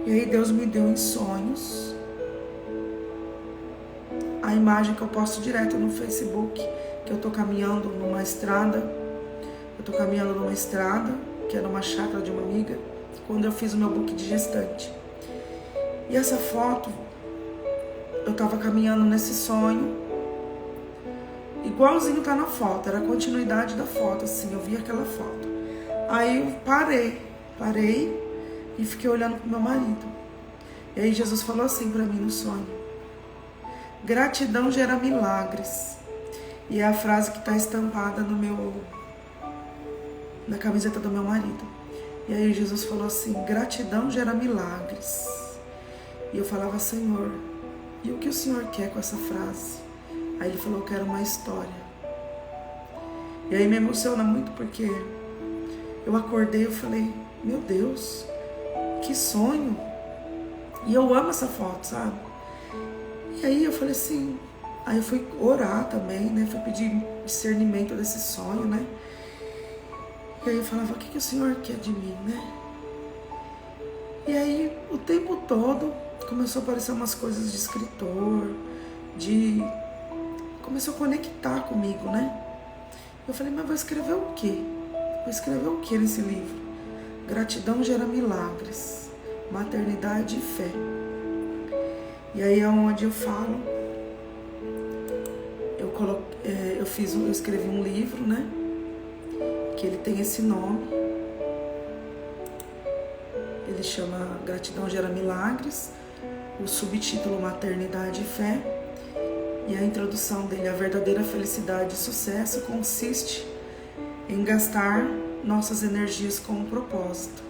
E aí Deus me deu em sonhos a imagem que eu posto direto no Facebook, que eu tô caminhando numa estrada. Eu tô caminhando numa estrada, que é numa chácara de uma amiga, quando eu fiz o meu book de gestante. E essa foto, eu tava caminhando nesse sonho, igualzinho tá na foto, era a continuidade da foto, assim, eu vi aquela foto. Aí eu parei e fiquei olhando pro meu marido. E aí Jesus falou assim pra mim no sonho: gratidão gera milagres. E é a frase que tá estampada na camiseta do meu marido. E aí Jesus falou assim: gratidão gera milagres. E eu falava: Senhor, e o que o Senhor quer com essa frase? Aí ele falou: eu quero uma história. E aí me emociona muito, porque eu acordei e eu falei: meu Deus, que sonho. E eu amo essa foto, sabe? E aí eu falei assim, aí eu fui orar também, né? Fui pedir discernimento desse sonho, né? E aí eu falava: o que o Senhor quer de mim, né? E aí o tempo todo começou a aparecer umas coisas de escritor, começou a conectar comigo, né? Eu falei: mas vou escrever o quê? Vou escrever o quê nesse livro? Gratidão gera milagres, maternidade e fé. E aí é onde eu falo, eu escrevi um livro, né? Que ele tem esse nome. Ele chama Gratidão Gera Milagres, o subtítulo Maternidade e Fé. E a introdução dele: a verdadeira felicidade e sucesso consiste em gastar nossas energias com um propósito.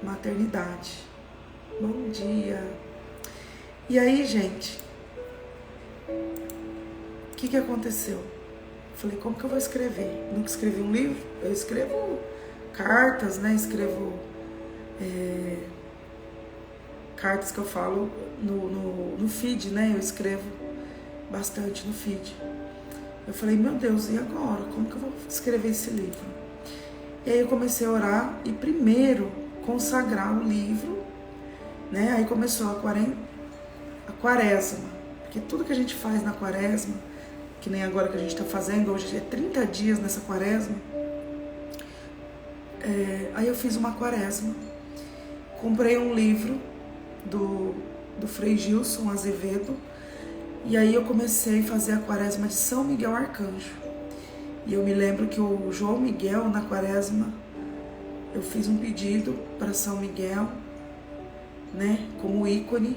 Maternidade. Bom dia. E aí, gente, o que aconteceu? Falei: como que eu vou escrever? Nunca escrevi um livro? Eu escrevo cartas, né? Escrevo cartas que eu falo no feed, né? Eu escrevo bastante no feed. Eu falei: meu Deus, e agora? Como que eu vou escrever esse livro? E aí eu comecei a orar e primeiro consagrar o livro, né? Aí começou a quaresma, porque tudo que a gente faz na quaresma, que nem agora que a gente está fazendo, hoje é 30 dias nessa quaresma. Aí eu fiz uma quaresma, comprei um livro do Frei Gilson Azevedo, e aí eu comecei a fazer a quaresma de São Miguel Arcanjo. E eu me lembro que o João Miguel, na quaresma, eu fiz um pedido para São Miguel, né, como ícone,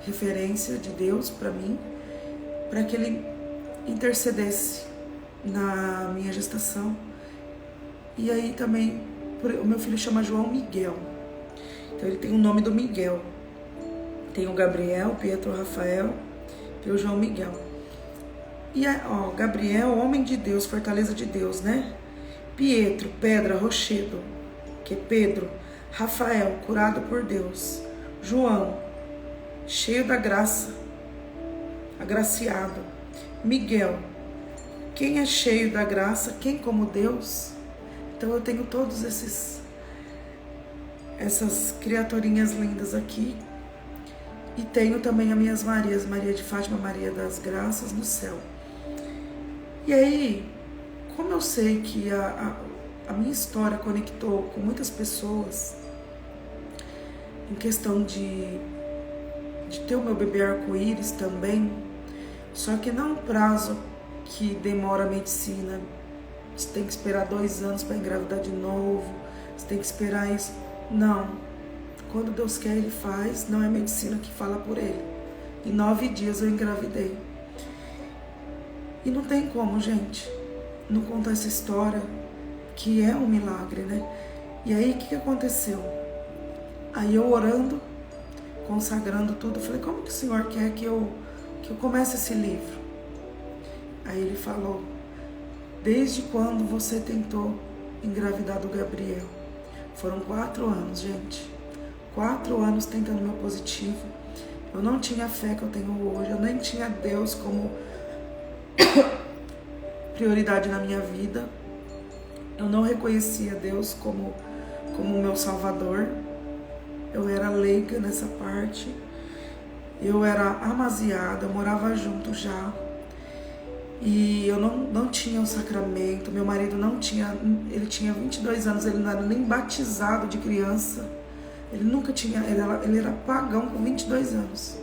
referência de Deus para mim, para que ele intercedesse na minha gestação. E aí também, o meu filho chama João Miguel. Então ele tem o nome do Miguel. Tem o Gabriel, Pietro, Rafael e o João Miguel. E ó, Gabriel, homem de Deus, fortaleza de Deus, né? Pietro, pedra, rochedo, que é Pedro. Rafael, curado por Deus. João, cheio da graça, agraciado. Miguel, quem é cheio da graça, quem como Deus? Então eu tenho todos essas criaturinhas lindas aqui. E tenho também as minhas Marias, Maria de Fátima, Maria das Graças no céu. E aí, como eu sei que a minha história conectou com muitas pessoas, em questão de ter o meu bebê arco-íris também, só que não um prazo que demora a medicina, você tem que esperar 2 anos para engravidar de novo, você tem que esperar isso. Não. Quando Deus quer, Ele faz, não é a medicina que fala por Ele. Em 9 dias eu engravidei. E não tem como, gente, não contar essa história, que é um milagre, né? E aí, o que aconteceu? Aí eu orando, consagrando tudo, falei, como que o Senhor quer que eu comece esse livro? Aí Ele falou, desde quando você tentou engravidar do Gabriel? Foram 4 anos, gente. 4 anos tentando meu positivo. Eu não tinha a fé que eu tenho hoje. Eu nem tinha Deus como prioridade na minha vida. Eu não reconhecia Deus como meu Salvador. Eu era leiga nessa parte. Eu era amasiada, eu morava junto já. E eu não tinha o sacramento. Meu marido não tinha, ele tinha 22 anos, ele não era nem batizado de criança. Ele nunca tinha, ele era pagão com 22 anos.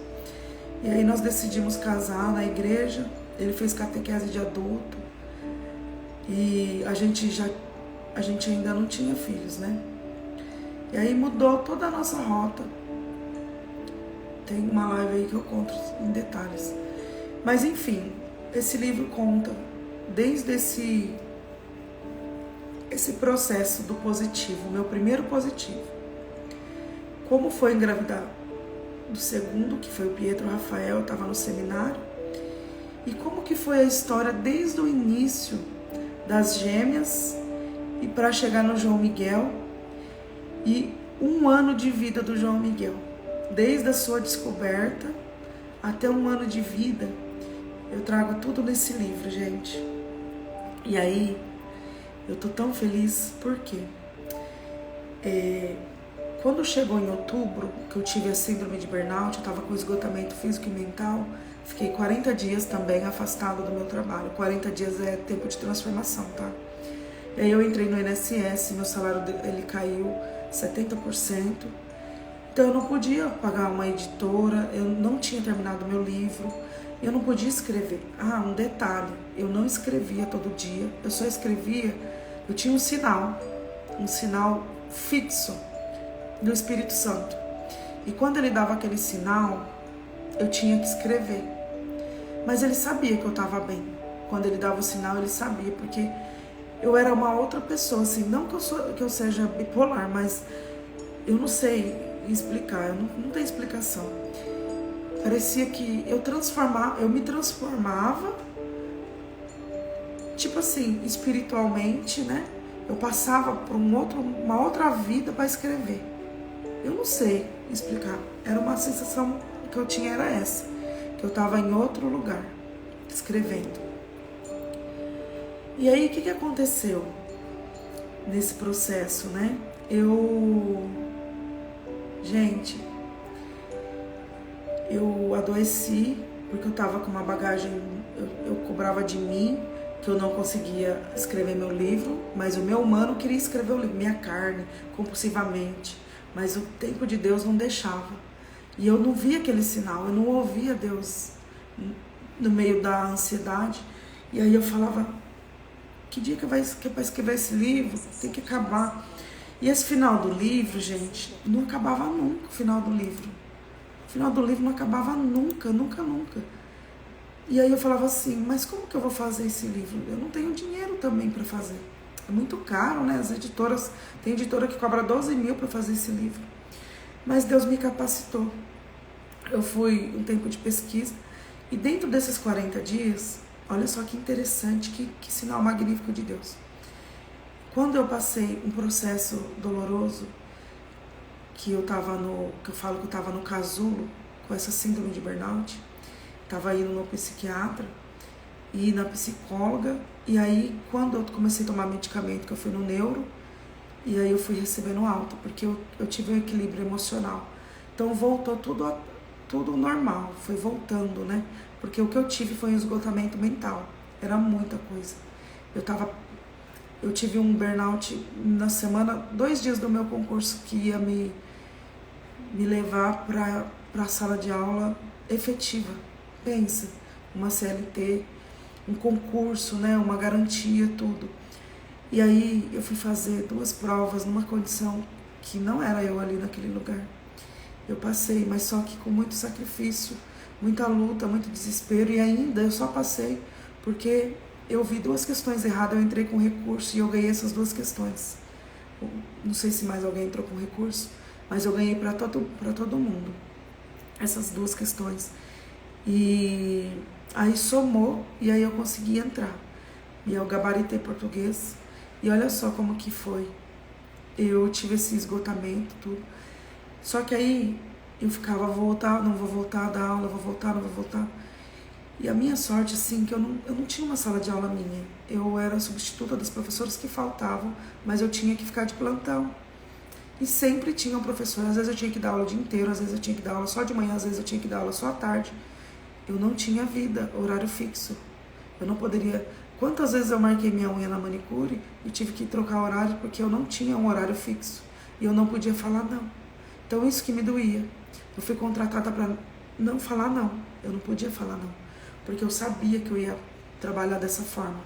E aí nós decidimos casar na igreja. Ele fez catequese de adulto. E a gente ainda não tinha filhos, né? E aí mudou toda a nossa rota. Tem uma live aí que eu conto em detalhes. Mas enfim, esse livro conta desde esse processo do positivo, meu primeiro positivo. Como foi engravidar do segundo, que foi o Pietro Rafael, estava no seminário. E como que foi a história desde o início das gêmeas e para chegar no João Miguel. E 1 ano de vida do João Miguel. Desde a sua descoberta até 1 ano de vida. Eu trago tudo nesse livro, gente. E aí, eu tô tão feliz, porque quando chegou em outubro, que eu tive a síndrome de burnout, eu tava com esgotamento físico e mental, fiquei 40 dias também afastado do meu trabalho. 40 dias é tempo de transformação, tá? E aí eu entrei no INSS, meu salário ele caiu 70%. Então eu não podia pagar uma editora, eu não tinha terminado meu livro. Eu não podia escrever. Ah, um detalhe, eu não escrevia todo dia, eu só escrevia, eu tinha um sinal fixo do Espírito Santo. E quando ele dava aquele sinal, eu tinha que escrever. Mas ele sabia que eu estava bem. Quando ele dava o sinal, ele sabia, porque eu era uma outra pessoa, assim, não que eu seja bipolar, mas eu não sei explicar, não tem explicação. Parecia que eu me transformava, tipo assim, espiritualmente, né? Eu passava por uma outra vida para escrever. Eu não sei explicar. Era uma sensação que eu tinha, era essa. Que eu estava em outro lugar, escrevendo. E aí, o que aconteceu nesse processo, né? Gente, eu adoeci porque eu tava com uma bagagem, eu cobrava de mim que eu não conseguia escrever meu livro, mas o meu humano queria escrever o livro, minha carne, compulsivamente, mas o tempo de Deus não deixava. E eu não via aquele sinal, eu não ouvia Deus no meio da ansiedade. E aí eu falava, que dia que é para escrever esse livro? Tem que acabar. E esse final do livro, gente, não acabava nunca o final do livro. O final do livro não acabava nunca, nunca, nunca. E aí eu falava assim, mas como que eu vou fazer esse livro? Eu não tenho dinheiro também para fazer. É muito caro, né? As editoras, tem editora que cobra 12 mil para fazer esse livro. Mas Deus me capacitou. Eu fui um tempo de pesquisa e dentro desses 40 dias, olha só que interessante, que sinal magnífico de Deus. Quando eu passei um processo doloroso, que eu falo que eu tava no casulo, com essa síndrome de burnout, tava indo no psiquiatra e na psicóloga, e aí quando eu comecei a tomar medicamento, que eu fui no neuro, e aí eu fui recebendo alta, porque eu tive um equilíbrio emocional. Então voltou tudo normal, foi voltando, né? Porque o que eu tive foi um esgotamento mental, era muita coisa. Eu tive um burnout na semana, 2 dias do meu concurso, que ia me levar para a sala de aula efetiva. Pensa, uma CLT, um concurso, né, uma garantia, tudo. E aí eu fui fazer 2 provas numa condição que não era eu ali naquele lugar. Eu passei, mas só que com muito sacrifício, muita luta, muito desespero, e ainda eu só passei porque eu vi 2 questões erradas, eu entrei com recurso e eu ganhei essas 2 questões. Não sei se mais alguém entrou com recurso, mas eu ganhei para todo mundo essas 2 questões. E aí somou, e aí eu consegui entrar. E eu gabaritei português. E olha só como que foi. Eu tive esse esgotamento, tudo. Só que aí eu ficava, vou voltar, não vou voltar a dar aula, vou voltar, não vou voltar. E a minha sorte, assim, que eu não tinha uma sala de aula minha. Eu era substituta das professoras que faltavam, mas eu tinha que ficar de plantão. E sempre tinha um professor, às vezes eu tinha que dar aula o dia inteiro, às vezes eu tinha que dar aula só de manhã, às vezes eu tinha que dar aula só à tarde. Eu não tinha vida, horário fixo. Eu não poderia... Quantas vezes eu marquei minha unha na manicure e tive que trocar horário porque eu não tinha um horário fixo. E eu não podia falar não. Então isso que me doía. Eu fui contratada para não falar não. Eu não podia falar não. Porque eu sabia que eu ia trabalhar dessa forma.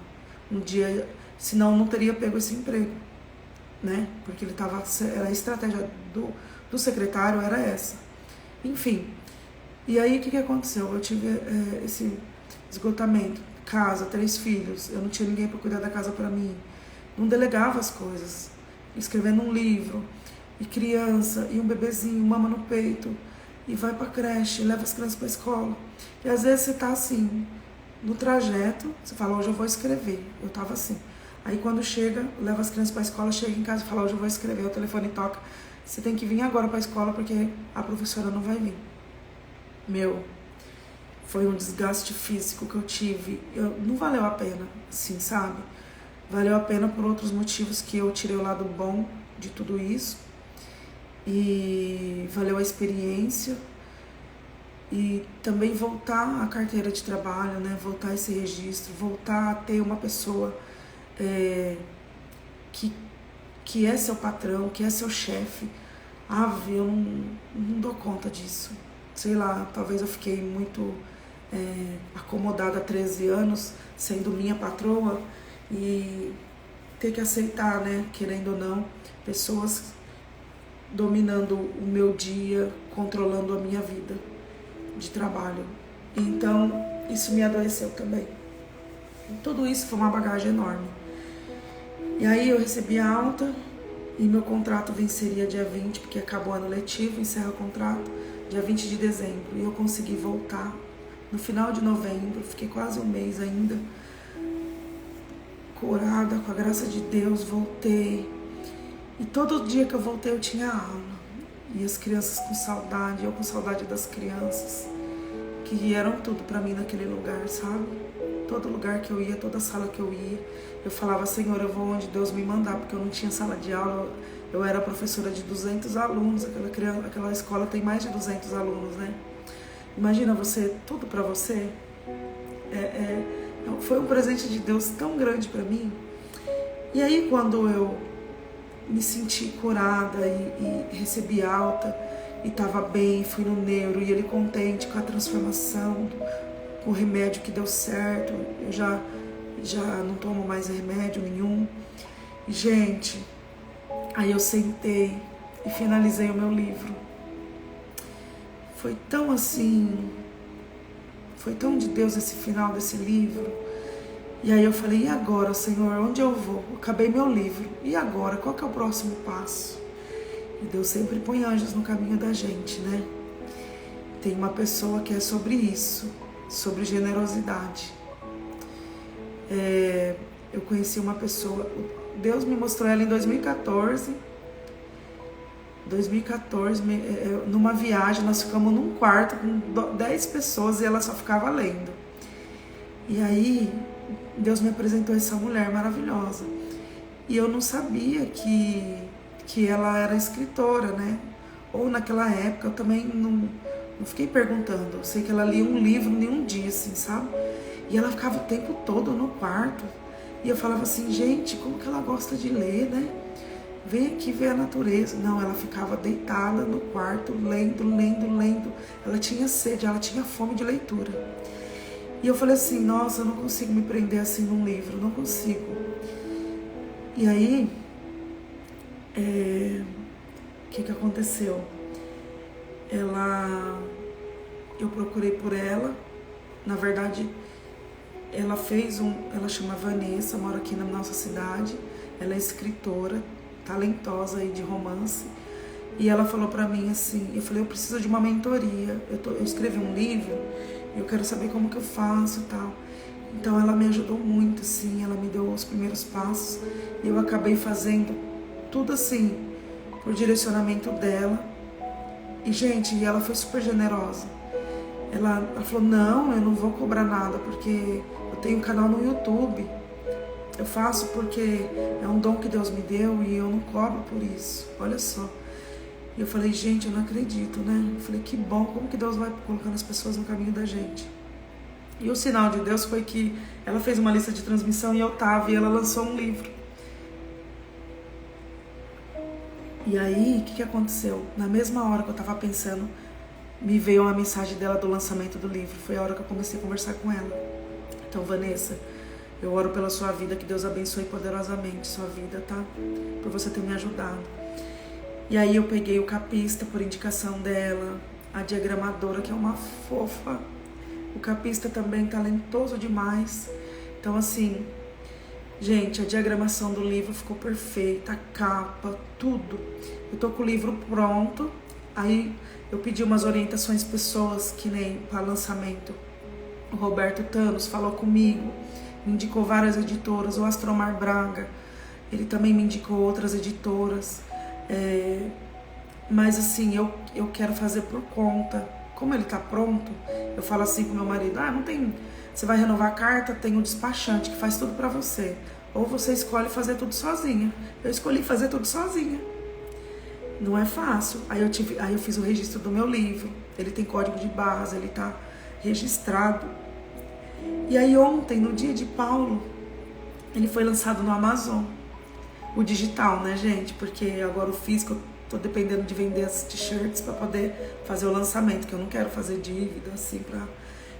Um dia, senão eu não teria pego esse emprego, né? Porque a estratégia do secretário era essa. Enfim, e aí o que aconteceu? Eu tive esse esgotamento, casa, 3 filhos, eu não tinha ninguém para cuidar da casa para mim, não delegava as coisas, escrevendo um livro, e criança, e um bebezinho, mama no peito, e vai pra creche, leva as crianças pra escola. E às vezes você tá assim, no trajeto, você fala, hoje eu vou escrever. Eu tava assim. Aí quando chega, leva as crianças pra escola, chega em casa e fala, hoje eu vou escrever. O telefone toca, você tem que vir agora pra escola porque a professora não vai vir. Foi um desgaste físico que eu tive. Não valeu a pena, assim, sabe? Valeu a pena por outros motivos que eu tirei o lado bom de tudo isso. E valeu a experiência. E também voltar à carteira de trabalho, né? Voltar a esse registro, voltar a ter uma pessoa que é seu patrão, que é seu chefe. Eu não dou conta disso. Sei lá, talvez eu fiquei muito acomodada há 13 anos, sendo minha patroa, e ter que aceitar, né, querendo ou não, pessoas dominando o meu dia, controlando a minha vida de trabalho. Então, isso me adoeceu também. Tudo isso foi uma bagagem enorme. E aí eu recebi a alta e meu contrato venceria dia 20, porque acabou o ano letivo, encerra o contrato dia 20 de dezembro. E eu consegui voltar no final de novembro, fiquei quase um mês ainda, curada, com a graça de Deus, voltei. E todo dia que eu voltei eu tinha aula. E as crianças com saudade, eu com saudade das crianças, que eram tudo pra mim naquele lugar, sabe? Todo lugar que eu ia, toda sala que eu ia, eu falava, Senhor, eu vou onde Deus me mandar, porque eu não tinha sala de aula, eu era professora de 200 alunos, aquela escola tem mais de 200 alunos, né? Imagina você, tudo pra você. Foi um presente de Deus tão grande pra mim. E aí quando eu me senti curada e recebi alta e estava bem, fui no neuro e ele contente com a transformação, com o remédio que deu certo, eu já não tomo mais remédio nenhum. E, gente, aí eu sentei e finalizei o meu livro. Foi tão assim, foi tão de Deus esse final desse livro. E aí eu falei, e agora, Senhor, onde eu vou? Eu acabei meu livro. E agora? Qual que é o próximo passo? E Deus sempre põe anjos no caminho da gente, né? Tem uma pessoa que é sobre isso, sobre generosidade. Eu conheci uma pessoa, Deus me mostrou ela em 2014. 2014, numa viagem, nós ficamos num quarto com 10 pessoas e ela só ficava lendo. E aí, Deus me apresentou essa mulher maravilhosa. E eu não sabia que ela era escritora, né? Ou naquela época, eu também não fiquei perguntando. Eu sei que ela lia um livro em um dia, assim, sabe? E ela ficava o tempo todo no quarto. E eu falava assim, gente, como que ela gosta de ler, né? Vem aqui ver a natureza. Não, ela ficava deitada no quarto, lendo. Ela tinha sede, ela tinha fome de leitura. E eu falei assim, nossa, eu não consigo me prender assim num livro, não consigo. E aí, o que aconteceu? Eu procurei por ela, na verdade, ela chama Vanessa, mora aqui na nossa cidade, ela é escritora, talentosa aí de romance, e ela falou pra mim assim, eu falei, eu preciso de uma mentoria, eu escrevi um livro, eu quero saber como que eu faço e tal. Então ela me ajudou muito, assim, ela me deu os primeiros passos, e eu acabei fazendo tudo assim, por direcionamento dela. E gente, ela foi super generosa. Ela falou, não, eu não vou cobrar nada, porque eu tenho um canal no YouTube. Eu faço porque é um dom que Deus me deu e eu não cobro por isso. Olha só. E eu falei, gente, eu não acredito, né? Eu falei, que bom, como que Deus vai colocando as pessoas no caminho da gente? E o sinal de Deus foi que ela fez uma lista de transmissão e eu tava, e ela lançou um livro. E aí, o que aconteceu? Na mesma hora que eu tava pensando, me veio uma mensagem dela do lançamento do livro. Foi a hora que eu comecei a conversar com ela. Então, Vanessa, eu oro pela sua vida, que Deus abençoe poderosamente sua vida, tá? Por você ter me ajudado. E aí eu peguei o capista por indicação dela, a diagramadora, que é uma fofa. O capista também talentoso demais. Então, assim, gente, a diagramação do livro ficou perfeita, a capa, tudo. Eu tô com o livro pronto, aí eu pedi umas orientações pessoas, que nem para lançamento. O Roberto Thanos falou comigo, me indicou várias editoras, o Astromar Braga, ele também me indicou outras editoras. Mas assim, eu quero fazer por conta. Como ele tá pronto, eu falo assim pro meu marido, não tem... Você vai renovar a carta, tem um despachante que faz tudo pra você. Ou você escolhe fazer tudo sozinha. Eu escolhi fazer tudo sozinha. Não é fácil. Aí eu fiz o registro do meu livro. Ele tem código de barras, ele tá registrado. E aí ontem, no dia de Paulo, ele foi lançado no Amazon. O digital, né, gente? Porque agora o físico, eu tô dependendo de vender as t-shirts para poder fazer o lançamento, que eu não quero fazer dívida, assim, pra...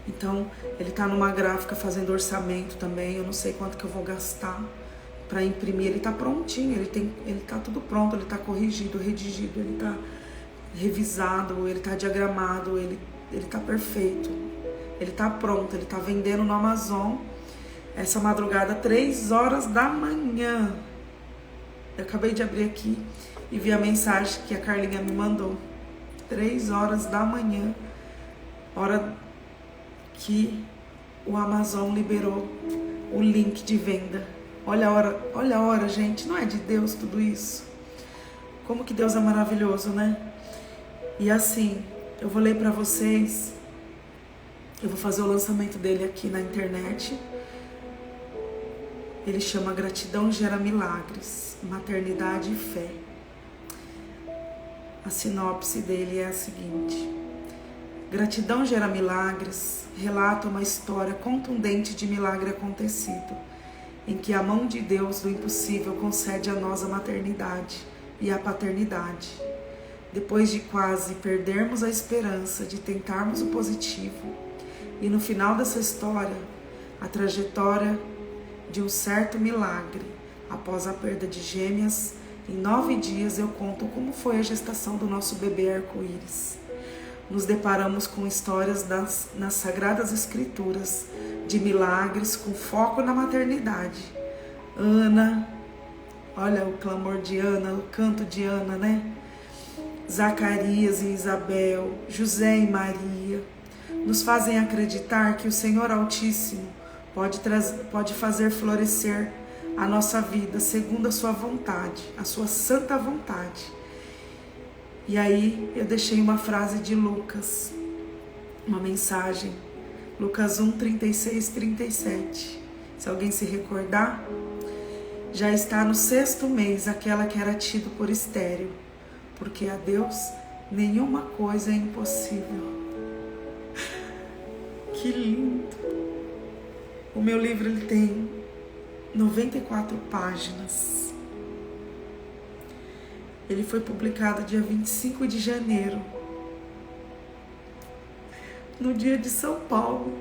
Então, ele tá numa gráfica fazendo orçamento também, eu não sei quanto que eu vou gastar para imprimir. Ele tá prontinho, ele tá tudo pronto, ele tá corrigido, redigido, ele tá revisado, ele tá diagramado, ele tá perfeito. Ele tá pronto, ele tá vendendo no Amazon. Essa madrugada, 3 horas da manhã. Eu acabei de abrir aqui e vi a mensagem que a Carlinha me mandou. 3 horas da manhã, hora que o Amazon liberou o link de venda. Olha a hora, gente. Não é de Deus tudo isso? Como que Deus é maravilhoso, né? E assim, eu vou ler pra vocês. Eu vou fazer o lançamento dele aqui na internet. Ele chama Gratidão Gera Milagres, Maternidade e Fé. A sinopse dele é a seguinte: Gratidão Gera Milagres relata uma história contundente de milagre acontecido, em que a mão de Deus do impossível concede a nós a maternidade e a paternidade. Depois de quase perdermos a esperança de tentarmos o positivo, e no final dessa história, a trajetória de um certo milagre. Após a perda de gêmeas, em 9 dias eu conto como foi a gestação do nosso bebê arco-íris. Nos deparamos com histórias nas Sagradas Escrituras de milagres com foco na maternidade. Ana, olha o clamor de Ana, o canto de Ana, né? Zacarias e Isabel, José e Maria, nos fazem acreditar que o Senhor Altíssimo pode fazer florescer a nossa vida segundo a sua vontade, a sua santa vontade. E aí eu deixei uma frase de Lucas, uma mensagem, Lucas 1, 36, 37. Se alguém se recordar, já está no 6º mês aquela que era tida por estéril, porque a Deus nenhuma coisa é impossível. Que lindo! O meu livro ele tem 94 páginas. Ele foi publicado dia 25 de janeiro, no dia de São Paulo.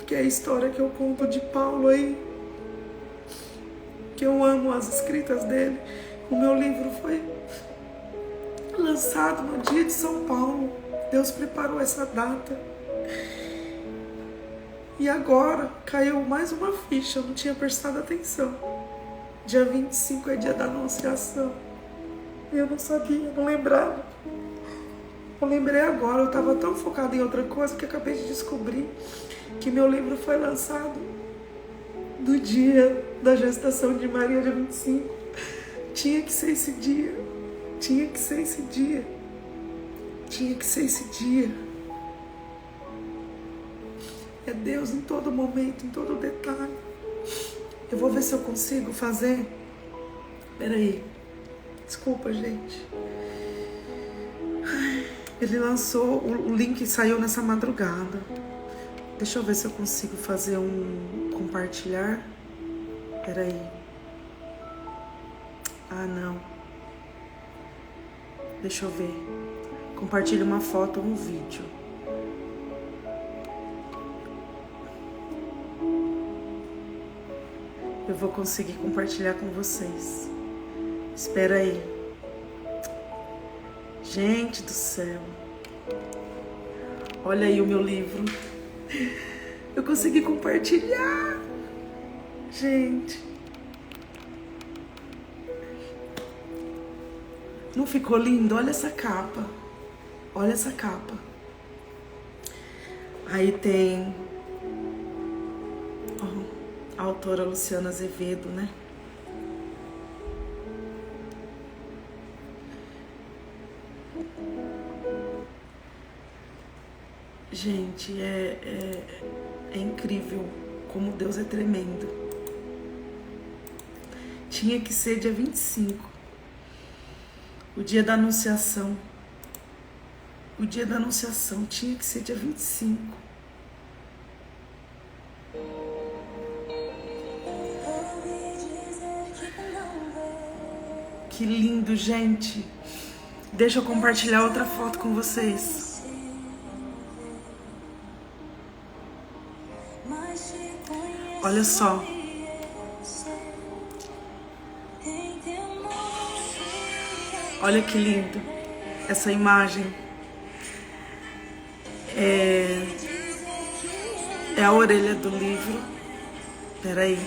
Que é a história que eu conto de Paulo aí, que eu amo as escritas dele. O meu livro foi lançado no dia de São Paulo. Deus preparou essa data. E agora caiu mais uma ficha, eu não tinha prestado atenção. Dia 25 é dia da Anunciação. Eu não sabia, não lembrava. Eu lembrei agora, eu estava tão focada em outra coisa que acabei de descobrir que meu livro foi lançado no dia da gestação de Maria, dia 25. Tinha que ser esse dia. Tinha que ser esse dia. Tinha que ser esse dia. É Deus em todo momento, em todo detalhe. Eu vou ver se eu consigo fazer. Peraí. Desculpa, gente. Ele lançou, o link saiu nessa madrugada. Deixa eu ver se eu consigo fazer um compartilhar. Peraí. Ah, não. Deixa eu ver. Compartilhe uma foto ou um vídeo. Eu vou conseguir compartilhar com vocês. Espera aí. Gente do céu. Olha aí o meu livro. Eu consegui compartilhar. Gente. Não ficou lindo? Olha essa capa. Olha essa capa. Aí tem a autora Luciana Azevedo, né? Gente, é incrível como Deus é tremendo. Tinha que ser dia 25, o dia da Anunciação. O dia da Anunciação tinha que ser dia 25. Que lindo, gente. Deixa eu compartilhar outra foto com vocês. Olha só. Olha que lindo essa imagem. É a orelha do livro. Peraí.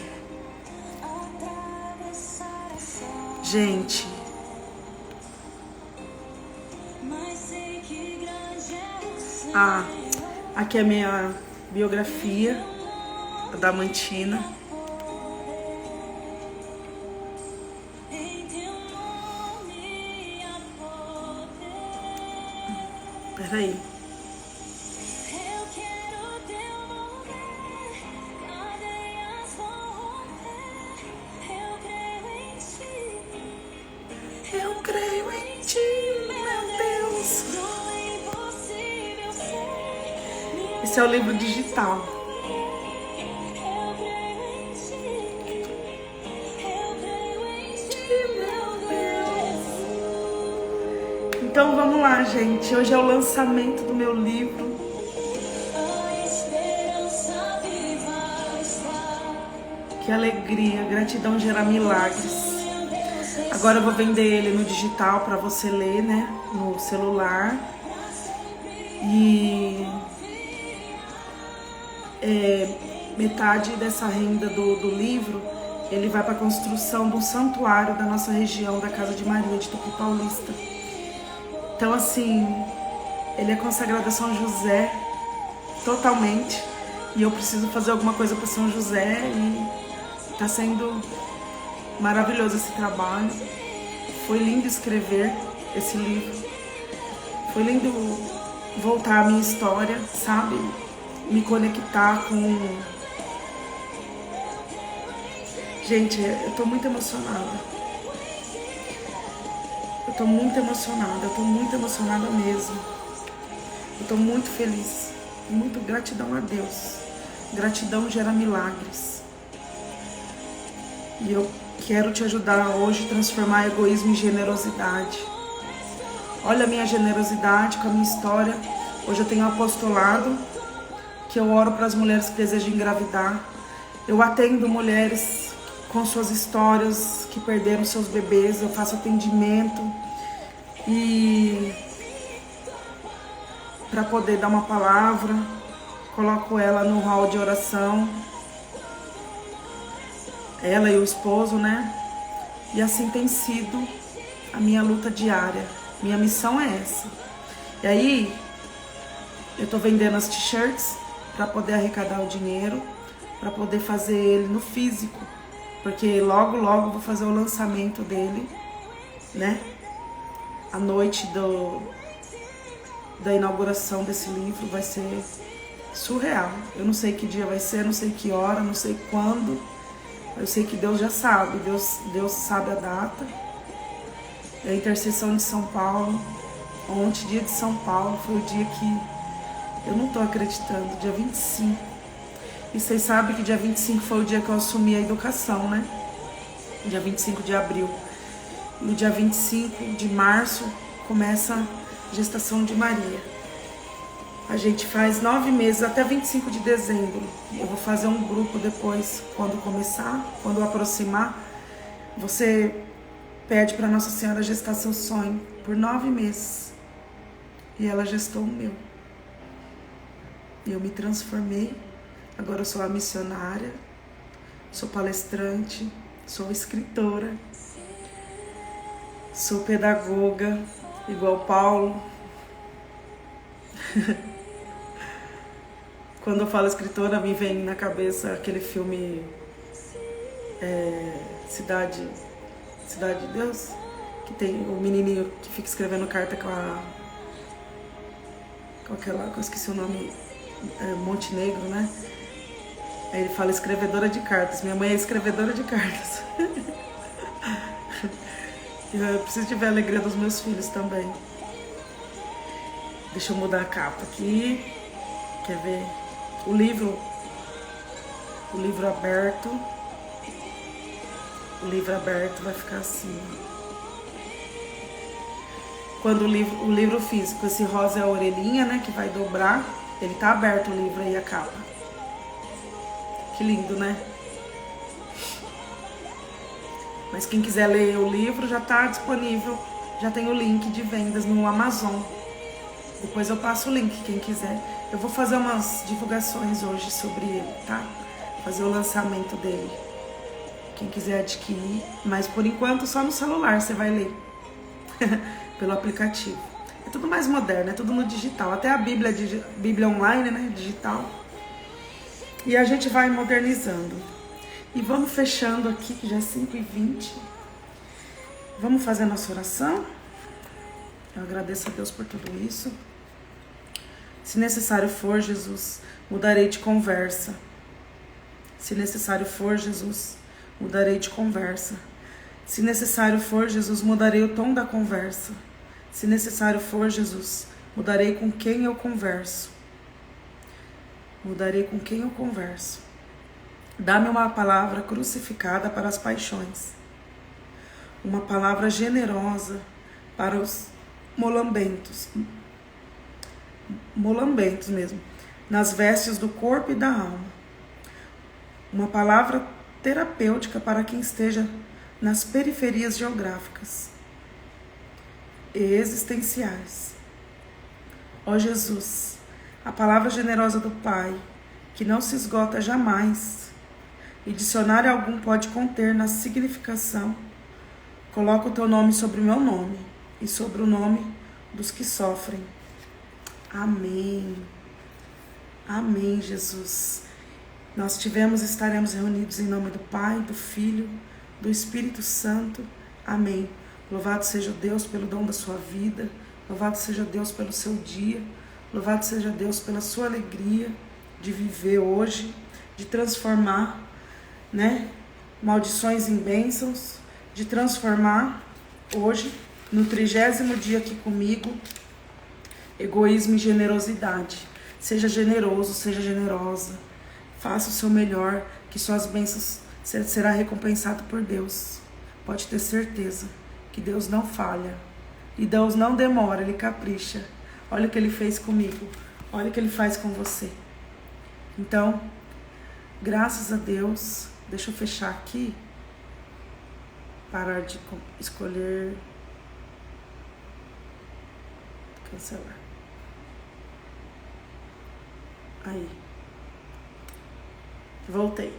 Gente. Aqui é a minha biografia da Mantina. Peraí. Eu creio em ti, meu Deus. Esse é o livro digital. Então vamos lá, gente. Hoje é o lançamento do meu livro. Que alegria, gratidão gera milagres. Agora eu vou vender ele no digital para você ler, né? No celular. E metade dessa renda do livro ele vai para a construção do santuário da nossa região, da Casa de Maria, de Tupi Paulista. Então, assim, ele é consagrado a São José totalmente, e eu preciso fazer alguma coisa para São José, e está sendo maravilhoso esse trabalho. Foi lindo escrever esse livro, foi lindo voltar à minha história, sabe? Me conectar com... Gente, eu tô muito emocionada. Eu tô muito emocionada mesmo. Eu tô muito feliz. Muito gratidão a Deus. Gratidão gera milagres. E eu quero te ajudar hoje a transformar egoísmo em generosidade. Olha a minha generosidade com a minha história. Hoje eu tenho um apostolado que eu oro para as mulheres que desejam engravidar. Eu atendo mulheres com suas histórias que perderam seus bebês. Eu faço atendimento e para poder dar uma palavra, coloco ela no hall de oração, ela e o esposo, né? E assim tem sido a minha luta diária. Minha missão é essa. E aí, eu tô vendendo as t-shirts para poder arrecadar o dinheiro, para poder fazer ele no físico, porque logo eu vou fazer o lançamento dele, né? A noite da inauguração desse livro vai ser surreal. Eu não sei que dia vai ser, não sei que hora, não sei quando. Eu sei que Deus já sabe, Deus sabe a data. É a intercessão de São Paulo. Ontem, dia de São Paulo, foi o dia que eu não tô acreditando, dia 25. E vocês sabem que dia 25 foi o dia que eu assumi a educação, né? Dia 25 de abril. E o dia 25 de março começa a gestação de Maria. A gente faz 9 meses, até 25 de dezembro. Eu vou fazer um grupo depois, quando começar, quando aproximar. Você pede para Nossa Senhora gestar seu sonho por 9 meses. E ela gestou o meu. E eu me transformei. Agora eu sou a missionária, sou palestrante, sou escritora, sou pedagoga, igual Paulo. Quando eu falo escritora, me vem na cabeça aquele filme Cidade de Deus, que tem o menininho que fica escrevendo carta com aquela, que eu esqueci o nome, Montenegro, né? Aí ele fala escrevedora de cartas. Minha mãe é escrevedora de cartas. Eu preciso de ver a alegria dos meus filhos também. Deixa eu mudar a capa aqui. Quer ver? O livro aberto. O livro aberto vai ficar assim. Quando o livro físico, esse rosa é a orelhinha, né? Que vai dobrar. Ele tá aberto o livro aí, a capa. Que lindo, né? Mas quem quiser ler o livro já tá disponível. Já tem o link de vendas no Amazon. Depois eu passo o link, quem quiser. Eu vou fazer umas divulgações hoje sobre ele, tá? Fazer o lançamento dele. Quem quiser adquirir. Mas por enquanto só no celular você vai ler. Pelo aplicativo. É tudo mais moderno, é tudo no digital. Até a Bíblia online, né? Digital. E a gente vai modernizando. E vamos fechando aqui, que já é 5h20. Vamos fazer a nossa oração? Eu agradeço a Deus por tudo isso. Se necessário for, Jesus, mudarei de conversa. Se necessário for, Jesus, mudarei de conversa. Se necessário for, Jesus, mudarei o tom da conversa. Se necessário for, Jesus, mudarei com quem eu converso. Mudarei com quem eu converso. Dá-me uma palavra crucificada para as paixões. Uma palavra generosa para os molambentos. Molambentos mesmo. Nas vestes do corpo e da alma. Uma palavra terapêutica para quem esteja nas periferias geográficas e existenciais. Ó Jesus, a palavra generosa do Pai, que não se esgota jamais, e dicionário algum pode conter na significação, coloca o teu nome sobre o meu nome e sobre o nome dos que sofrem. Amém. Amém, Jesus. Nós estaremos reunidos em nome do Pai, do Filho, do Espírito Santo. Amém. Louvado seja Deus pelo dom da sua vida. Louvado seja Deus pelo seu dia. Louvado seja Deus pela sua alegria de viver hoje, de transformar, maldições em bênçãos, de transformar hoje, no 30º dia aqui comigo, egoísmo e generosidade. Seja generoso, seja generosa. Faça o seu melhor, que suas bênçãos será recompensado por Deus. Pode ter certeza que Deus não falha. E Deus não demora, Ele capricha. Olha o que Ele fez comigo. Olha o que Ele faz com você. Então, graças a Deus. Deixa eu fechar aqui. Parar de escolher. Cancelar. Aí. Voltei.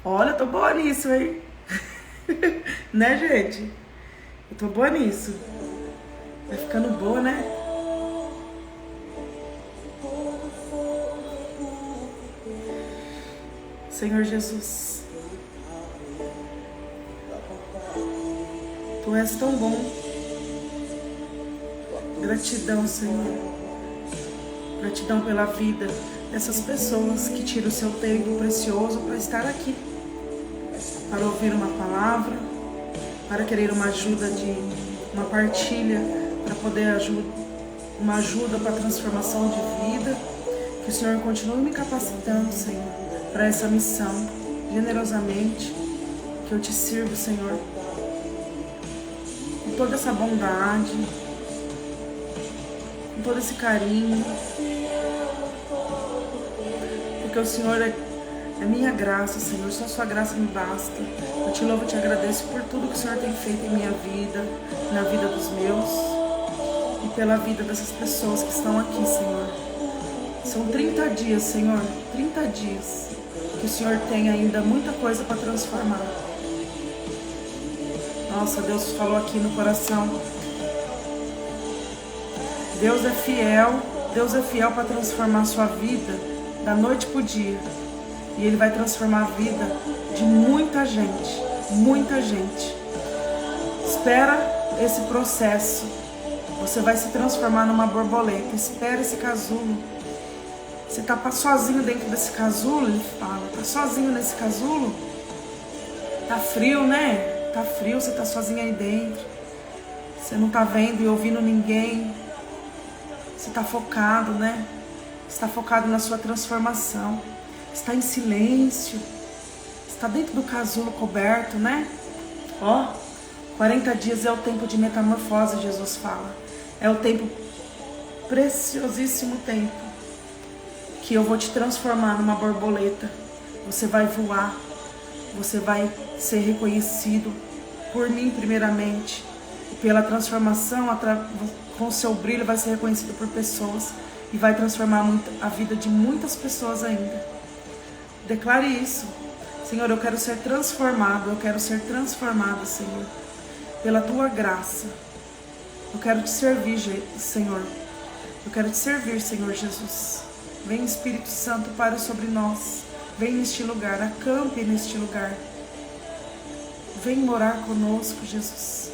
Olha, eu tô boa nisso, hein? Né, gente? Eu tô boa nisso. Vai ficando boa, né? Senhor Jesus, Tu és tão bom. Gratidão, Senhor. Gratidão pela vida dessas pessoas que tiram o seu tempo precioso para estar aqui, para ouvir uma palavra, para querer uma ajuda uma partilha, para poder uma ajuda para a transformação de vida. Que o Senhor continue me capacitando, Senhor, para essa missão, generosamente, que eu te sirvo, Senhor, com toda essa bondade, com todo esse carinho, porque o Senhor é minha graça, Senhor, só sua graça me basta. Eu te louvo e te agradeço por tudo que o Senhor tem feito em minha vida, na vida dos meus e pela vida dessas pessoas que estão aqui, Senhor. São 30 dias, Senhor, 30 dias que o Senhor tem ainda muita coisa para transformar. Nossa, Deus falou aqui no coração. Deus é fiel para transformar a sua vida da noite para o dia. E Ele vai transformar a vida de muita gente, muita gente. Espera esse processo. Você vai se transformar numa borboleta. Espera esse casulo. Você está sozinho dentro desse casulo, ele fala. Está sozinho nesse casulo? Tá frio, né? Tá frio, você está sozinho aí dentro. Você não está vendo e ouvindo ninguém. Você está focado, né? Você está focado na sua transformação. Está em silêncio. Está dentro do casulo coberto, né? 40 dias é o tempo de metamorfose, Jesus fala. É o tempo, preciosíssimo tempo, que eu vou te transformar numa borboleta. Você vai voar. Você vai ser reconhecido por mim primeiramente. E pela transformação, com o seu brilho, vai ser reconhecido por pessoas. E vai transformar a vida de muitas pessoas ainda. Declare isso. Senhor, eu quero ser transformado. Eu quero ser transformada, Senhor, pela Tua graça. Eu quero te servir, Senhor. Eu quero te servir, Senhor Jesus. Vem, Espírito Santo, pare sobre nós. Vem neste lugar, acampe neste lugar. Vem morar conosco, Jesus.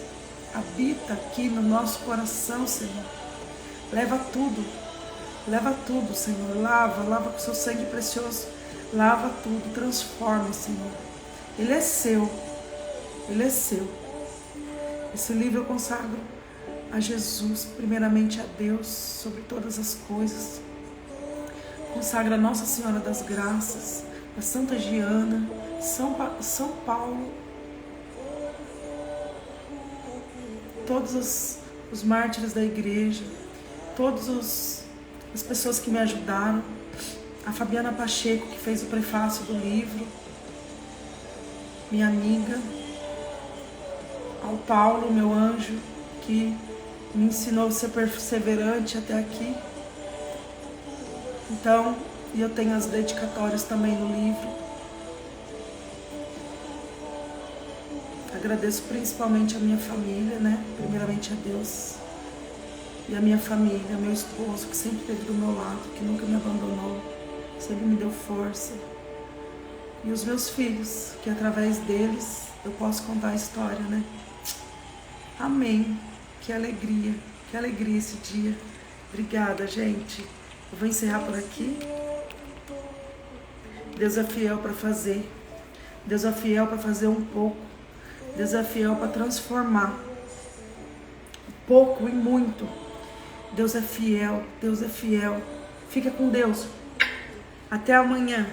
Habita aqui no nosso coração, Senhor. Leva tudo, Senhor. Lava com seu sangue precioso. Lava tudo, transforma, Senhor. Ele é seu. Esse livro eu consagro a Jesus, primeiramente a Deus, sobre todas as coisas. Consagra a Nossa Senhora das Graças, a Santa Giana, São Paulo, todos os mártires da igreja, todas as pessoas que me ajudaram, a Fabiana Pacheco, que fez o prefácio do livro, minha amiga, ao Paulo, meu anjo, que me ensinou a ser perseverante até aqui. Então, eu tenho as dedicatórias também no livro. Agradeço principalmente a minha família, né? Primeiramente a Deus. E a minha família, meu esposo, que sempre esteve do meu lado, que nunca me abandonou, sempre me deu força. E os meus filhos, que através deles eu posso contar a história, né? Amém. Que alegria esse dia. Obrigada, gente. Eu vou encerrar por aqui. Deus é fiel para fazer. Deus é fiel para fazer um pouco. Deus é fiel para transformar pouco em muito. Deus é fiel, Deus é fiel. Fica com Deus. Até amanhã.